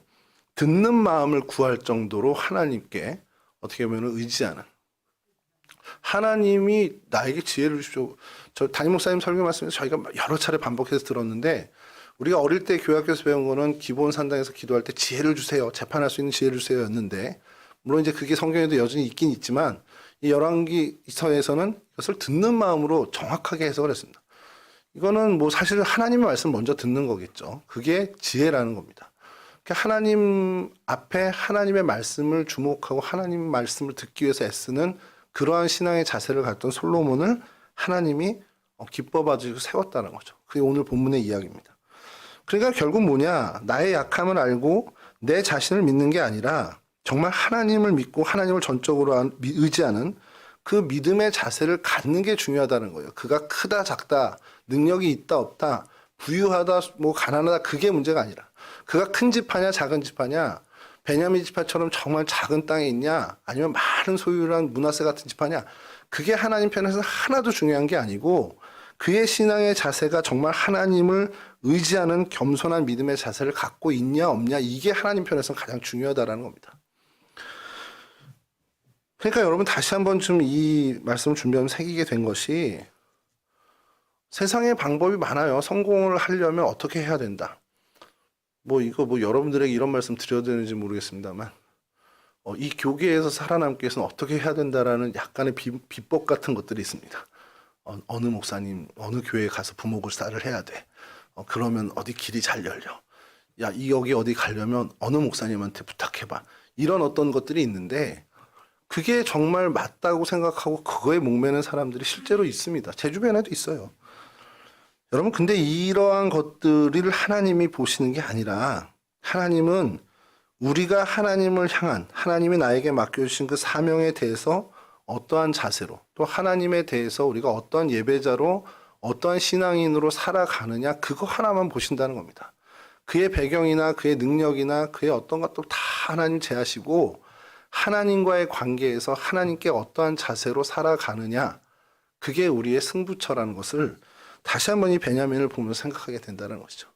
S1: 듣는 마음을 구할 정도로 하나님께 어떻게 보면 의지하는, 하나님이 나에게 지혜를 주십시오. 저 담임 목사님 설교 말씀에서 저희가 여러 차례 반복해서 들었는데, 우리가 어릴 때 교회학교에서 배운 거는 기본 산당에서 기도할 때 지혜를 주세요, 재판할 수 있는 지혜를 주세요 였는데, 물론 이제 그게 성경에도 여전히 있긴 있지만 이 열왕기서에서는 이것을 듣는 마음으로 정확하게 해석을 했습니다. 이거는 뭐 사실 하나님의 말씀 먼저 듣는 거겠죠. 그게 지혜라는 겁니다. 하나님 앞에 하나님의 말씀을 주목하고 하나님 말씀을 듣기 위해서 애쓰는 그러한 신앙의 자세를 갖던 솔로몬을 하나님이 기뻐 봐주시고 세웠다는 거죠. 그게 오늘 본문의 이야기입니다. 그러니까 결국 뭐냐, 나의 약함을 알고 내 자신을 믿는 게 아니라 정말 하나님을 믿고 하나님을 전적으로 의지하는 그 믿음의 자세를 갖는 게 중요하다는 거예요. 그가 크다 작다, 능력이 있다 없다, 부유하다 뭐 가난하다, 그게 문제가 아니라 그가 큰 집하냐 작은 집하냐, 베냐민 지파처럼 정말 작은 땅에 있냐, 아니면 많은 소유한 므낫세 같은 지파냐, 그게 하나님 편에서 하나도 중요한 게 아니고 그의 신앙의 자세가 정말 하나님을 의지하는 겸손한 믿음의 자세를 갖고 있냐 없냐, 이게 하나님 편에서 가장 중요하다라는 겁니다. 그러니까 여러분 다시 한번 좀 이 말씀을 준비하면 새기게 된 것이, 세상에 방법이 많아요. 성공을 하려면 어떻게 해야 된다. 이거 여러분들에게 이런 말씀 드려야 되는지 모르겠습니다만, 이 교계에서 살아남기 위해서는 어떻게 해야 된다라는 약간의 비법 같은 것들이 있습니다. 어느 목사님, 어느 교회에 가서 부목을사를 해야 돼. 그러면 어디 길이 잘 열려. 야, 여기 어디 가려면 어느 목사님한테 부탁해봐. 이런 어떤 것들이 있는데, 그게 정말 맞다고 생각하고 그거에 목매는 사람들이 실제로 있습니다. 제 주변에도 있어요. 여러분, 근데 이러한 것들을 하나님이 보시는 게 아니라, 하나님은 우리가 하나님을 향한, 하나님이 나에게 맡겨주신 그 사명에 대해서 어떠한 자세로, 또 하나님에 대해서 우리가 어떠한 예배자로, 어떠한 신앙인으로 살아가느냐, 그거 하나만 보신다는 겁니다. 그의 배경이나 그의 능력이나 그의 어떤 것도 다 하나님 제하시고, 하나님과의 관계에서 하나님께 어떠한 자세로 살아가느냐, 그게 우리의 승부처라는 것을 다시 한번 이 베냐민을 보면서 생각하게 된다는 것이죠.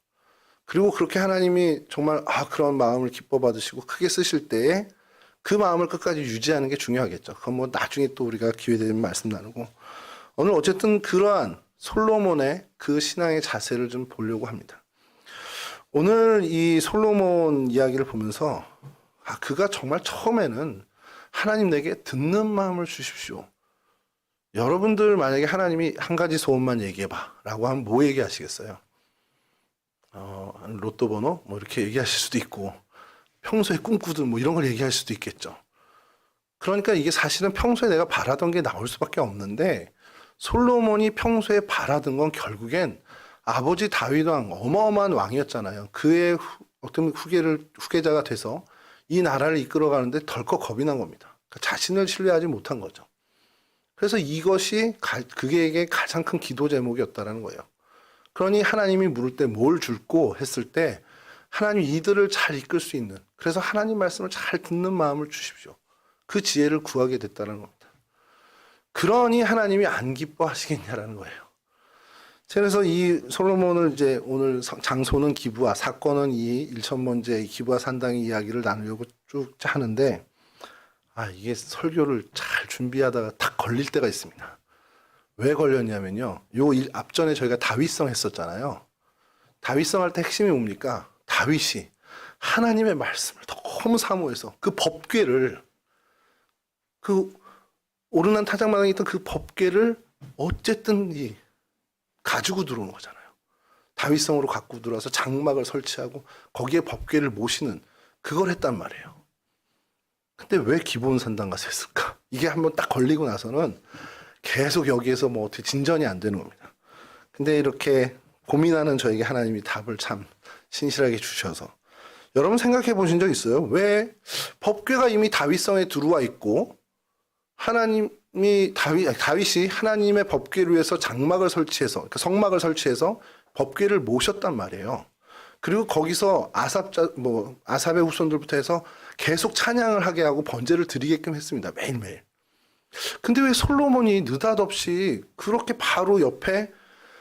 S1: 그리고 그렇게 하나님이 정말 그런 마음을 기뻐 받으시고 크게 쓰실 때에 그 마음을 끝까지 유지하는 게 중요하겠죠. 그건 뭐 나중에 또 우리가 기회 되면 말씀 나누고, 오늘 어쨌든 그러한 솔로몬의 그 신앙의 자세를 좀 보려고 합니다. 오늘 이 솔로몬 이야기를 보면서 그가 정말 처음에는 하나님 내게 듣는 마음을 주십시오. 여러분들 만약에 하나님이 한 가지 소원만 얘기해봐 라고 하면 뭐 얘기하시겠어요? 로또 번호? 이렇게 얘기하실 수도 있고, 평소에 꿈꾸든 이런 걸 얘기할 수도 있겠죠. 그러니까 이게 사실은 평소에 내가 바라던 게 나올 수밖에 없는데, 솔로몬이 평소에 바라던 건 결국엔 아버지 다윗 왕, 어마어마한 왕이었잖아요. 그의 어떤 후계자가 돼서 이 나라를 이끌어가는데 덜컥 겁이 난 겁니다. 그러니까 자신을 신뢰하지 못한 거죠. 그래서 이것이 그에게 가장 큰 기도 제목이었다는 거예요. 그러니 하나님이 물을 때 뭘 줄고 했을 때, 하나님 이들을 잘 이끌 수 있는, 그래서 하나님 말씀을 잘 듣는 마음을 주십시오. 그 지혜를 구하게 됐다는 겁니다. 그러니 하나님이 안 기뻐하시겠냐라는 거예요. 그래서 이 솔로몬을 이제 오늘 장소는 기브아, 사건은 이 일천번째 기브아 산당의 이야기를 나누려고 쭉 하는데, 이게 설교를 잘 준비하다가 딱 걸릴 때가 있습니다. 왜 걸렸냐면요, 앞전에 저희가 다윗성 했었잖아요. 다윗성 할 때 핵심이 뭡니까? 다윗이 하나님의 말씀을 너무 사모해서 그 법궤를, 그 오르난 타작마당에 있던 그 법궤를 어쨌든 가지고 들어오는 거잖아요. 다윗성으로 갖고 들어와서 장막을 설치하고 거기에 법궤를 모시는, 그걸 했단 말이에요. 근데 왜 기브온 산당 가서 했을까? 이게 한번 딱 걸리고 나서는 계속 여기에서 어떻게 진전이 안 되는 겁니다. 근데 이렇게 고민하는 저에게 하나님이 답을 참 신실하게 주셔서, 여러분 생각해 보신 적 있어요? 왜 법궤가 이미 다윗성에 들어와 있고 다윗이 하나님의 법궤를 위해서 장막을 설치해서, 그러니까 성막을 설치해서 법궤를 모셨단 말이에요. 그리고 거기서 아삽의 후손들부터 해서 계속 찬양을 하게 하고 번제를 드리게끔 했습니다. 매일매일. 근데 왜 솔로몬이 느닷없이 그렇게 바로 옆에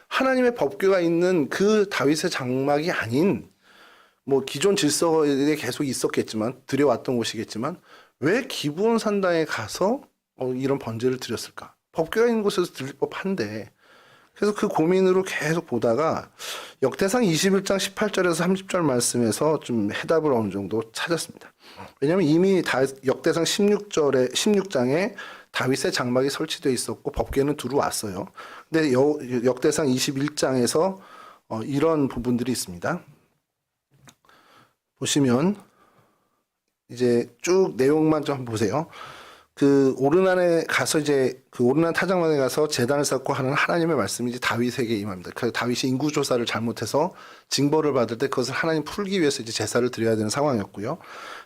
S1: 하나님의 법궤가 있는 그 다윗의 장막이 아닌 기존 질서에 계속 있었겠지만 드려왔던 곳이겠지만 왜 기브온 산당에 가서 이런 번제를 드렸을까? 법궤가 있는 곳에서 드릴 법한데. 그래서 그 고민으로 계속 보다가 역대상 21장 18절에서 30절 말씀에서 좀 해답을 어느 정도 찾았습니다. 왜냐하면 이미 역대상 16장에 다윗의 장막이 설치되어 있었고 법궤는 들어왔어요. 근데 역대상 21장에서 이런 부분들이 있습니다. 보시면 이제 쭉 내용만 좀 보세요. 그 오르난에 가서 그 오르난 타작마당에 가서 제단을 쌓고 하는 하나님의 말씀이 이제 다윗에게 임합니다. 그래서 다윗이 인구 조사를 잘못해서 징벌을 받을 때 그것을 하나님 풀기 위해서 이제 제사를 드려야 되는 상황이었고요.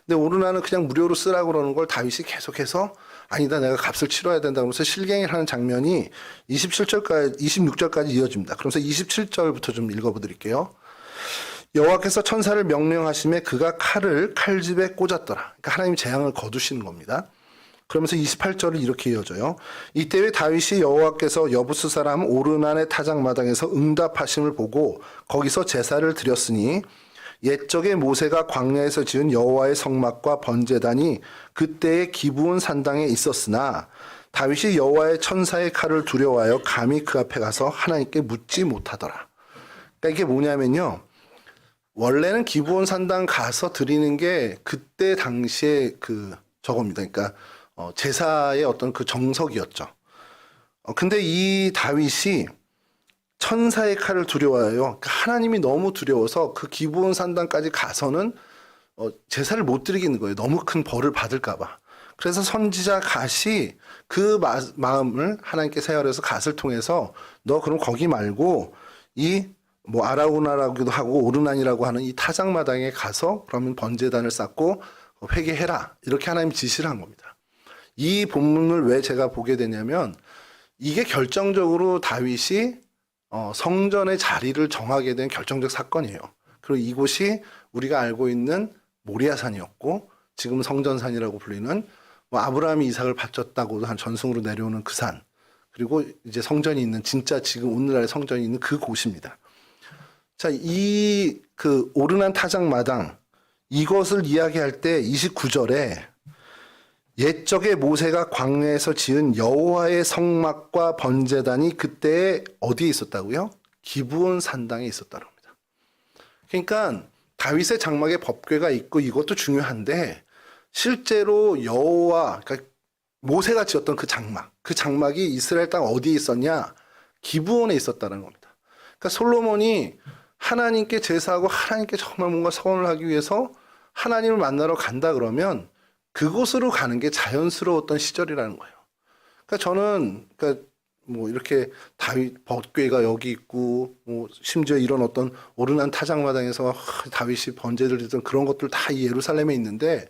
S1: 근데 오르난은 그냥 무료로 쓰라고 그러는 걸 다윗이 계속해서 아니다, 내가 값을 치러야 된다 그러면서 실갱이를 하는 장면이 26절까지 이어집니다. 그러면서 27절부터 좀 읽어보드릴게요. 여호와께서 천사를 명령하심에 그가 칼을 칼집에 꽂았더라. 그러니까 하나님이 재앙을 거두시는 겁니다. 그러면서 28절을 이렇게 이어져요. 이때에 다윗이 여호와께서 여부스 사람 오르난의 타작마당에서 응답하심을 보고 거기서 제사를 드렸으니 옛적에 모세가 광야에서 지은 여호와의 성막과 번제단이 그때의 기브온 산당에 있었으나 다윗이 여호와의 천사의 칼을 두려워하여 감히 그 앞에 가서 하나님께 묻지 못하더라. 그러니까 이게 뭐냐면요. 원래는 기브온 산당 가서 드리는 게 그때 당시에 저겁니다. 그러니까 제사의 어떤 그 정석이었죠. 근데 이 다윗이 천사의 칼을 두려워해요. 그러니까 하나님이 너무 두려워서 그 기브온 산당까지 가서는 제사를 못 드리겠는 거예요. 너무 큰 벌을 받을까봐. 그래서 선지자 갓이 그 마음을 하나님께 세열해서 갓을 통해서 너 그럼 거기 말고 아라우나라고도 하고 오르난이라고 하는 이 타작마당에 가서 그러면 번제단을 쌓고 회개해라. 이렇게 하나님 지시를 한 겁니다. 이 본문을 왜 제가 보게 되냐면 이게 결정적으로 다윗이 성전의 자리를 정하게 된 결정적 사건이에요. 그리고 이곳이 우리가 알고 있는 모리아산이었고 지금 성전산이라고 불리는 아브라함이 이삭을 바쳤다고도 한 전승으로 내려오는 그 산, 그리고 이제 성전이 있는 진짜 지금 오늘날의 성전이 있는 그 곳입니다. 자, 그 오르난 타작마당 이것을 이야기할 때 29절에 옛적에 모세가 광야에서 지은 여호와의 성막과 번제단이 그때 어디에 있었다고요? 기브온 산당에 있었다는 겁니다. 그러니까 다윗의 장막에 법궤가 있고 이것도 중요한데 실제로 그러니까 모세가 지었던 그 장막이 이스라엘 땅 어디에 있었냐? 기브온에 있었다는 겁니다. 그러니까 솔로몬이 하나님께 제사하고 하나님께 정말 뭔가 서원을 하기 위해서 하나님을 만나러 간다 그러면 그곳으로 가는 게 자연스러웠던 시절이라는 거예요. 그러니까 저는 이렇게 다윗 법궤가 여기 있고 심지어 이런 어떤 오르난 타작마당에서 다윗이 번제를 드렸던 그런 것들 다 이 예루살렘에 있는데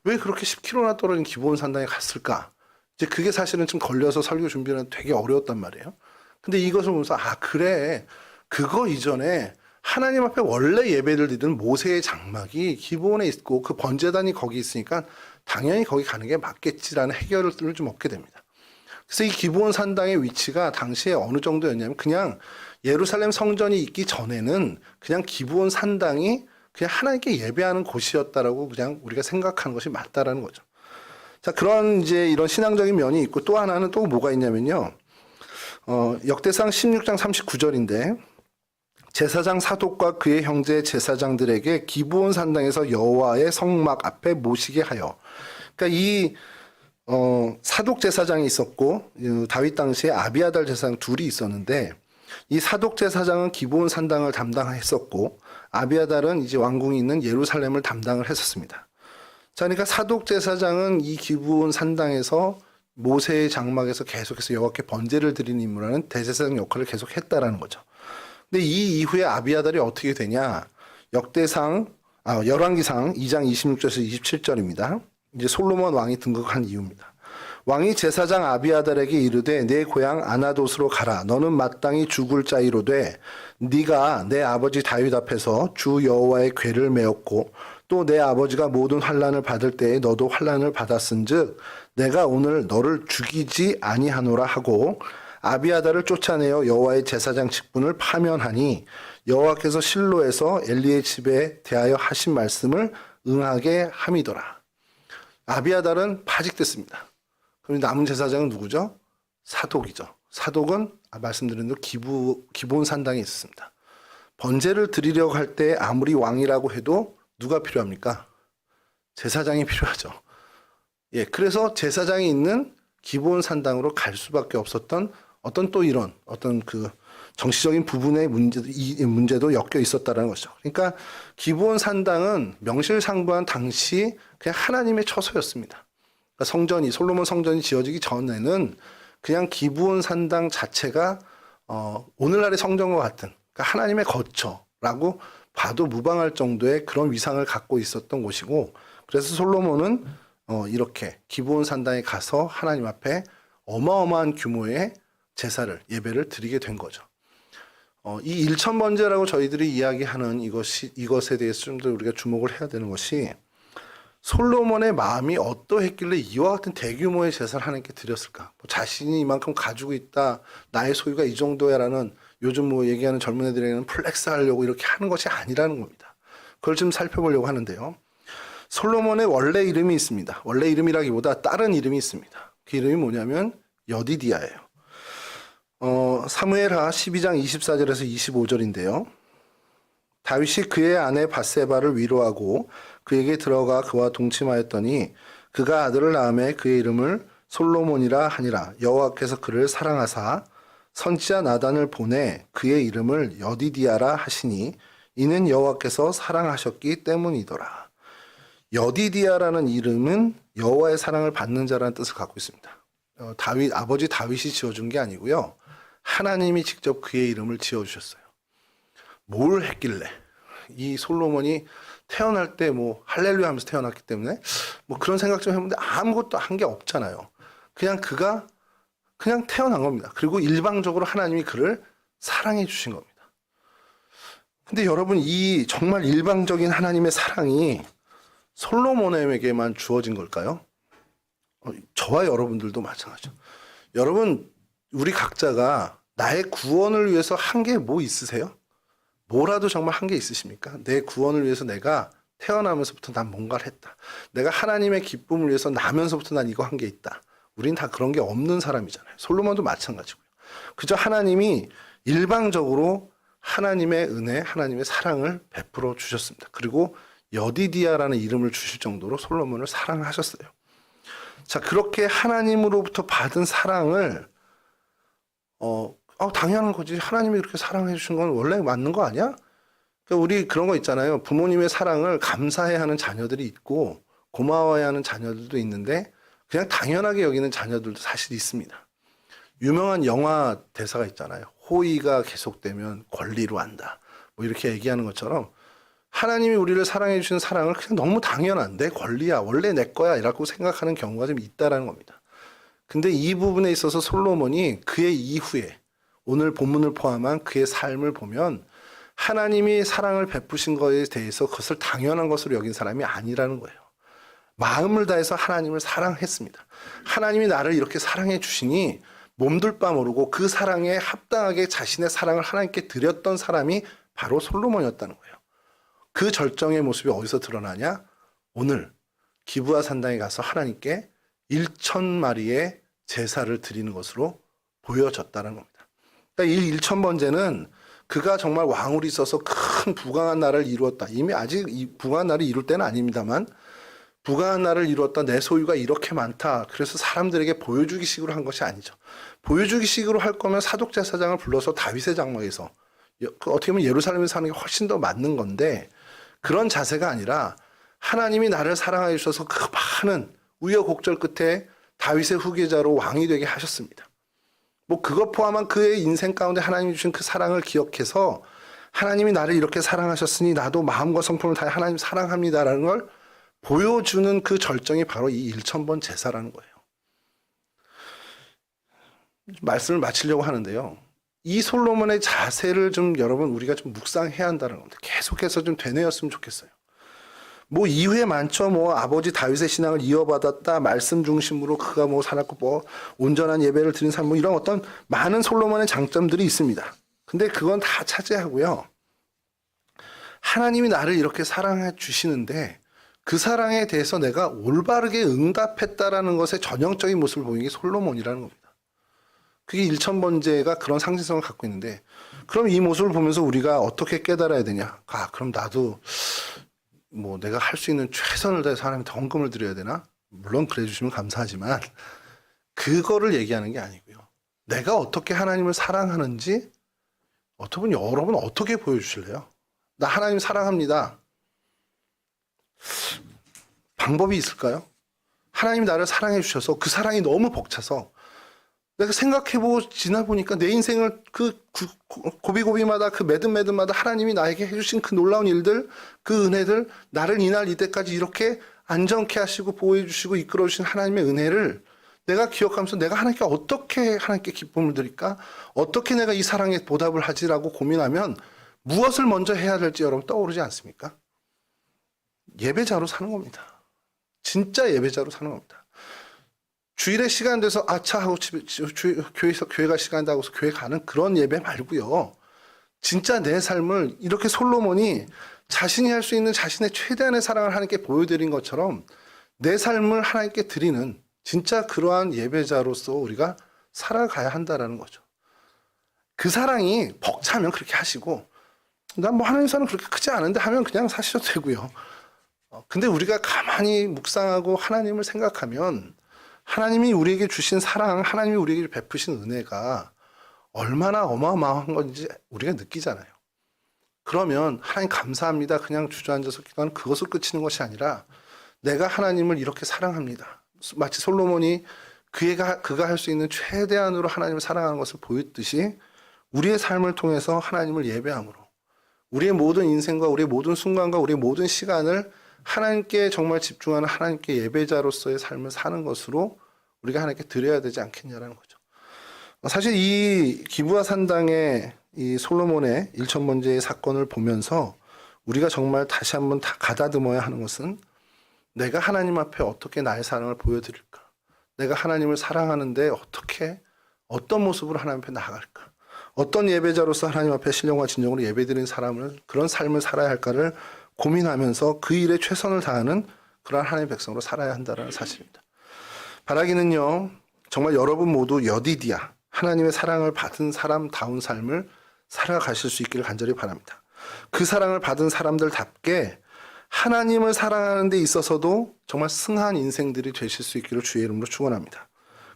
S1: 왜 그렇게 10km나 떨어진 기브온 산당에 갔을까? 이제 그게 사실은 좀 걸려서 설교 준비는 되게 어려웠단 말이에요. 근데 이것을 보면서 그래, 그거 이전에 하나님 앞에 원래 예배를 드리던 모세의 장막이 기브온에 있고 그 번제단이 거기 있으니까 당연히 거기 가는 게 맞겠지라는 해결을 좀 얻게 됩니다. 그래서 이 기브온 산당의 위치가 당시에 어느 정도였냐면 그냥 예루살렘 성전이 있기 전에는 그냥 기브온 산당이 그냥 하나님께 예배하는 곳이었다라고 그냥 우리가 생각하는 것이 맞다라는 거죠. 자, 그런 이제 이런 신앙적인 면이 있고 또 하나는 또 뭐가 있냐면요. 역대상 16장 39절인데 제사장 사독과 그의 형제 제사장들에게 기브온 산당에서 여호와의 성막 앞에 모시게 하여. 그러니까 이 사독 제사장이 있었고 다윗 당시에 아비아달 제사장 둘이 있었는데 이 사독 제사장은 기브온 산당을 담당했었고 아비아달은 이제 왕궁이 있는 예루살렘을 담당을 했었습니다. 자, 그러니까 사독 제사장은 이 기브온 산당에서 모세의 장막에서 계속해서 여호와께 번제를 드리는 임무라는 대제사장 역할을 계속했다라는 거죠. 근데 이 이후에 아비아달이 어떻게 되냐? 열왕기상 2장 26절에서 27절입니다. 이제 솔로몬 왕이 등극한 이유입니다. 왕이 제사장 아비아달에게 이르되 내 고향 아나돗으로 가라. 너는 마땅히 죽을 자이로되 네가 내 아버지 다윗 앞에서 주 여호와의 궤를 메었고 또 내 아버지가 모든 환난을 받을 때에 너도 환난을 받았은즉 내가 오늘 너를 죽이지 아니하노라 하고 아비아달을 쫓아내어 여호와의 제사장 직분을 파면하니 여호와께서 실로에서 엘리의 집에 대하여 하신 말씀을 응하게 함이더라. 아비아달은 파직됐습니다. 그럼 남은 제사장은 누구죠? 사독이죠. 사독은 말씀드린 대로 기본 산당에 있었습니다. 번제를 드리려고 할 때 아무리 왕이라고 해도 누가 필요합니까? 제사장이 필요하죠. 예, 그래서 제사장이 있는 기본 산당으로 갈 수밖에 없었던 어떤 또 이런 어떤 그 정치적인 부분의 문제도 엮여 있었다는 것이죠. 그러니까 기본 산당은 명실상부한 당시 그냥 하나님의 처소였습니다. 그러니까 솔로몬 성전이 지어지기 전에는 그냥 기브온 산당 자체가 오늘날의 성전과 같은 그러니까 하나님의 거처라고 봐도 무방할 정도의 그런 위상을 갖고 있었던 곳이고, 그래서 솔로몬은 이렇게 기브온 산당에 가서 하나님 앞에 어마어마한 규모의 제사를 예배를 드리게 된 거죠. 이 일천번제라고 저희들이 이야기하는 이것에 대해서 좀 더 우리가 주목을 해야 되는 것이, 솔로몬의 마음이 어떠했길래 이와 같은 대규모의 제사를 하나님께 드렸을까? 자신이 이만큼 가지고 있다, 나의 소유가 이 정도야라는 요즘 얘기하는 젊은 애들에게는 플렉스 하려고 이렇게 하는 것이 아니라는 겁니다. 그걸 좀 살펴보려고 하는데요. 솔로몬의 원래 이름이 있습니다. 원래 이름이라기보다 다른 이름이 있습니다. 그 이름이 뭐냐면 여디디아예요. 사무엘하 12장 24절에서 25절인데요. 다윗이 그의 아내 밧세바를 위로하고 그에게 들어가 그와 동침하였더니 그가 아들을 낳음에 그의 이름을 솔로몬이라 하니라. 여호와께서 그를 사랑하사 선지자 나단을 보내 그의 이름을 여디디아라 하시니 이는 여호와께서 사랑하셨기 때문이더라. 여디디아라는 이름은 여호와의 사랑을 받는 자라는 뜻을 갖고 있습니다. 아버지 다윗이 지어준 게 아니고요. 하나님이 직접 그의 이름을 지어주셨어요. 뭘 했길래? 이 솔로몬이 태어날 때 할렐루야 하면서 태어났기 때문에 그런 생각 좀 해보는데 아무것도 한 게 없잖아요. 그가 그냥 태어난 겁니다. 그리고 일방적으로 하나님이 그를 사랑해 주신 겁니다. 근데 여러분, 이 정말 일방적인 하나님의 사랑이 솔로몬에게만 주어진 걸까요? 저와 여러분들도 마찬가지죠. 여러분, 우리 각자가 나의 구원을 위해서 한 게 뭐 있으세요? 뭐라도 정말 한 게 있으십니까? 내 구원을 위해서 내가 태어나면서부터 난 뭔가를 했다. 내가 하나님의 기쁨을 위해서 나면서부터 난 이거 한 게 있다. 우린 다 그런 게 없는 사람이잖아요. 솔로몬도 마찬가지고요. 그저 하나님이 일방적으로 하나님의 은혜, 하나님의 사랑을 베풀어 주셨습니다. 그리고 여디디아라는 이름을 주실 정도로 솔로몬을 사랑하셨어요. 자, 그렇게 하나님으로부터 받은 사랑을 당연한 거지. 하나님이 그렇게 사랑해 주신 건 원래 맞는 거 아니야? 그러니까 우리 그런 거 있잖아요. 부모님의 사랑을 감사해야 하는 자녀들이 있고 고마워해야 하는 자녀들도 있는데 그냥 당연하게 여기는 자녀들도 사실 있습니다. 유명한 영화 대사가 있잖아요. 호의가 계속되면 권리로 한다. 이렇게 얘기하는 것처럼 하나님이 우리를 사랑해 주시는 사랑을 그냥 너무 당연한 내 권리야, 원래 내 거야 이라고 생각하는 경우가 좀 있다라는 겁니다. 근데 이 부분에 있어서 솔로몬이 그의 이후에 오늘 본문을 포함한 그의 삶을 보면 하나님이 사랑을 베푸신 것에 대해서 그것을 당연한 것으로 여긴 사람이 아니라는 거예요. 마음을 다해서 하나님을 사랑했습니다. 하나님이 나를 이렇게 사랑해 주시니 몸둘 바 모르고 그 사랑에 합당하게 자신의 사랑을 하나님께 드렸던 사람이 바로 솔로몬이었다는 거예요. 그 절정의 모습이 어디서 드러나냐? 오늘 기브아 산당에 가서 하나님께 1,000마리의 제사를 드리는 것으로 보여졌다는 겁니다. 그러니까 이 1,000번제는 그가 정말 왕으로 있어서 큰 부강한 나라를 이루었다. 이미 아직 이 부강한 나라를 이룰 때는 아닙니다만 부강한 나라를 이루었다. 내 소유가 이렇게 많다. 그래서 사람들에게 보여주기식으로 한 것이 아니죠. 보여주기식으로 할 거면 사독제사장을 불러서 다윗의 장막에서 어떻게 보면 예루살렘에서 사는 게 훨씬 더 맞는 건데 그런 자세가 아니라 하나님이 나를 사랑하여 주셔서 그 많은 우여곡절 끝에 다윗의 후계자로 왕이 되게 하셨습니다. 그것 포함한 그의 인생 가운데 하나님이 주신 그 사랑을 기억해서 하나님이 나를 이렇게 사랑하셨으니 나도 마음과 성품을 다해 하나님 사랑합니다라는 걸 보여주는 그 절정이 바로 이 1,000번 제사라는 거예요. 말씀을 마치려고 하는데요. 이 솔로몬의 자세를 좀 여러분 우리가 좀 묵상해야 한다는 겁니다. 계속해서 좀 되뇌었으면 좋겠어요. 뭐 이후에 많죠. 뭐 아버지 다윗의 신앙을 이어받았다. 말씀 중심으로 그가 뭐 살았고 뭐 온전한 예배를 드린 삶 뭐 이런 어떤 많은 솔로몬의 장점들이 있습니다. 근데 그건 다 차지하고요. 하나님이 나를 이렇게 사랑해 주시는데 그 사랑에 대해서 내가 올바르게 응답했다라는 것의 전형적인 모습을 보이는 게 솔로몬이라는 겁니다. 그게 일천번제가 그런 상징성을 갖고 있는데 그럼 이 모습을 보면서 우리가 어떻게 깨달아야 되냐? 그럼 나도 뭐 내가 할 수 있는 최선을 다해서 하나님한테 헌금을 드려야 되나? 물론 그래 주시면 감사하지만 그거를 얘기하는 게 아니고요. 내가 어떻게 하나님을 사랑하는지 어떻게 보면 여러분 어떻게 보여주실래요? 나 하나님 사랑합니다. 방법이 있을까요? 하나님이 나를 사랑해 주셔서 그 사랑이 너무 벅차서 내가 생각해보고 지나 보니까 내 인생을 그 고비고비마다 그 매듭매듭마다 하나님이 나에게 해주신 그 놀라운 일들, 그 은혜들, 나를 이날 이때까지 이렇게 안정케 하시고 보호해 주시고 이끌어 주신 하나님의 은혜를 내가 기억하면서 내가 하나님께 어떻게 하나님께 기쁨을 드릴까? 어떻게 내가 이 사랑에 보답을 하지라고 고민하면 무엇을 먼저 해야 될지 여러분 떠오르지 않습니까? 예배자로 사는 겁니다. 진짜 예배자로 사는 겁니다. 주일에 시간 돼서 아차 하고 교회 갈 시간 된다고 해서 교회 가는 그런 예배 말고요. 진짜 내 삶을 이렇게 솔로몬이 자신이 할 수 있는 자신의 최대한의 사랑을 하나님께 보여드린 것처럼 내 삶을 하나님께 드리는 진짜 그러한 예배자로서 우리가 살아가야 한다라는 거죠. 그 사랑이 벅차면 그렇게 하시고 난 뭐 하나님 사랑 그렇게 크지 않은데 하면 그냥 사셔도 되고요. 근데 우리가 가만히 묵상하고 하나님을 생각하면 하나님이 우리에게 주신 사랑, 하나님이 우리에게 베푸신 은혜가 얼마나 어마어마한 건지 우리가 느끼잖아요. 그러면 하나님 감사합니다. 그냥 주저앉아서 기도하는 그것을 그치는 것이 아니라 내가 하나님을 이렇게 사랑합니다. 마치 솔로몬이 그가 할 수 있는 최대한으로 하나님을 사랑하는 것을 보였듯이 우리의 삶을 통해서 하나님을 예배함으로 우리의 모든 인생과 우리의 모든 순간과 우리의 모든 시간을 하나님께 정말 집중하는 하나님께 예배자로서의 삶을 사는 것으로 우리가 하나님께 드려야 되지 않겠냐라는 거죠. 사실 이 기브아 산당의 이 솔로몬의 일천번제의 사건을 보면서 우리가 정말 다시 한번 다 가다듬어야 하는 것은 내가 하나님 앞에 어떻게 나의 사랑을 보여드릴까? 내가 하나님을 사랑하는데 어떤 모습으로 하나님 앞에 나아갈까? 어떤 예배자로서 하나님 앞에 신령과 진정으로 예배드리는 사람을 그런 삶을 살아야 할까를 고민하면서 그 일에 최선을 다하는 그러한 하나님의 백성으로 살아야 한다는 사실입니다. 바라기는요, 정말 여러분 모두 여디디아, 하나님의 사랑을 받은 사람다운 삶을 살아가실 수 있기를 간절히 바랍니다. 그 사랑을 받은 사람들답게 하나님을 사랑하는 데 있어서도 정말 승한 인생들이 되실 수 있기를 주의 이름으로 축원합니다.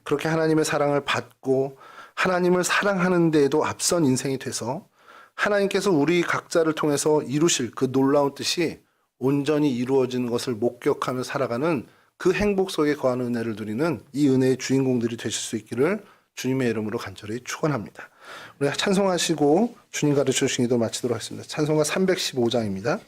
S1: 그렇게 하나님의 사랑을 받고 하나님을 사랑하는 데에도 앞선 인생이 돼서 하나님께서 우리 각자를 통해서 이루실 그 놀라운 뜻이 온전히 이루어지는 것을 목격하며 살아가는 그 행복 속에 거하는 은혜를 누리는 이 은혜의 주인공들이 되실 수 있기를 주님의 이름으로 간절히 축원합니다. 우리 찬송하시고 주님 가르쳐 주신 기도 마치도록 하겠습니다. 찬송가 315장입니다.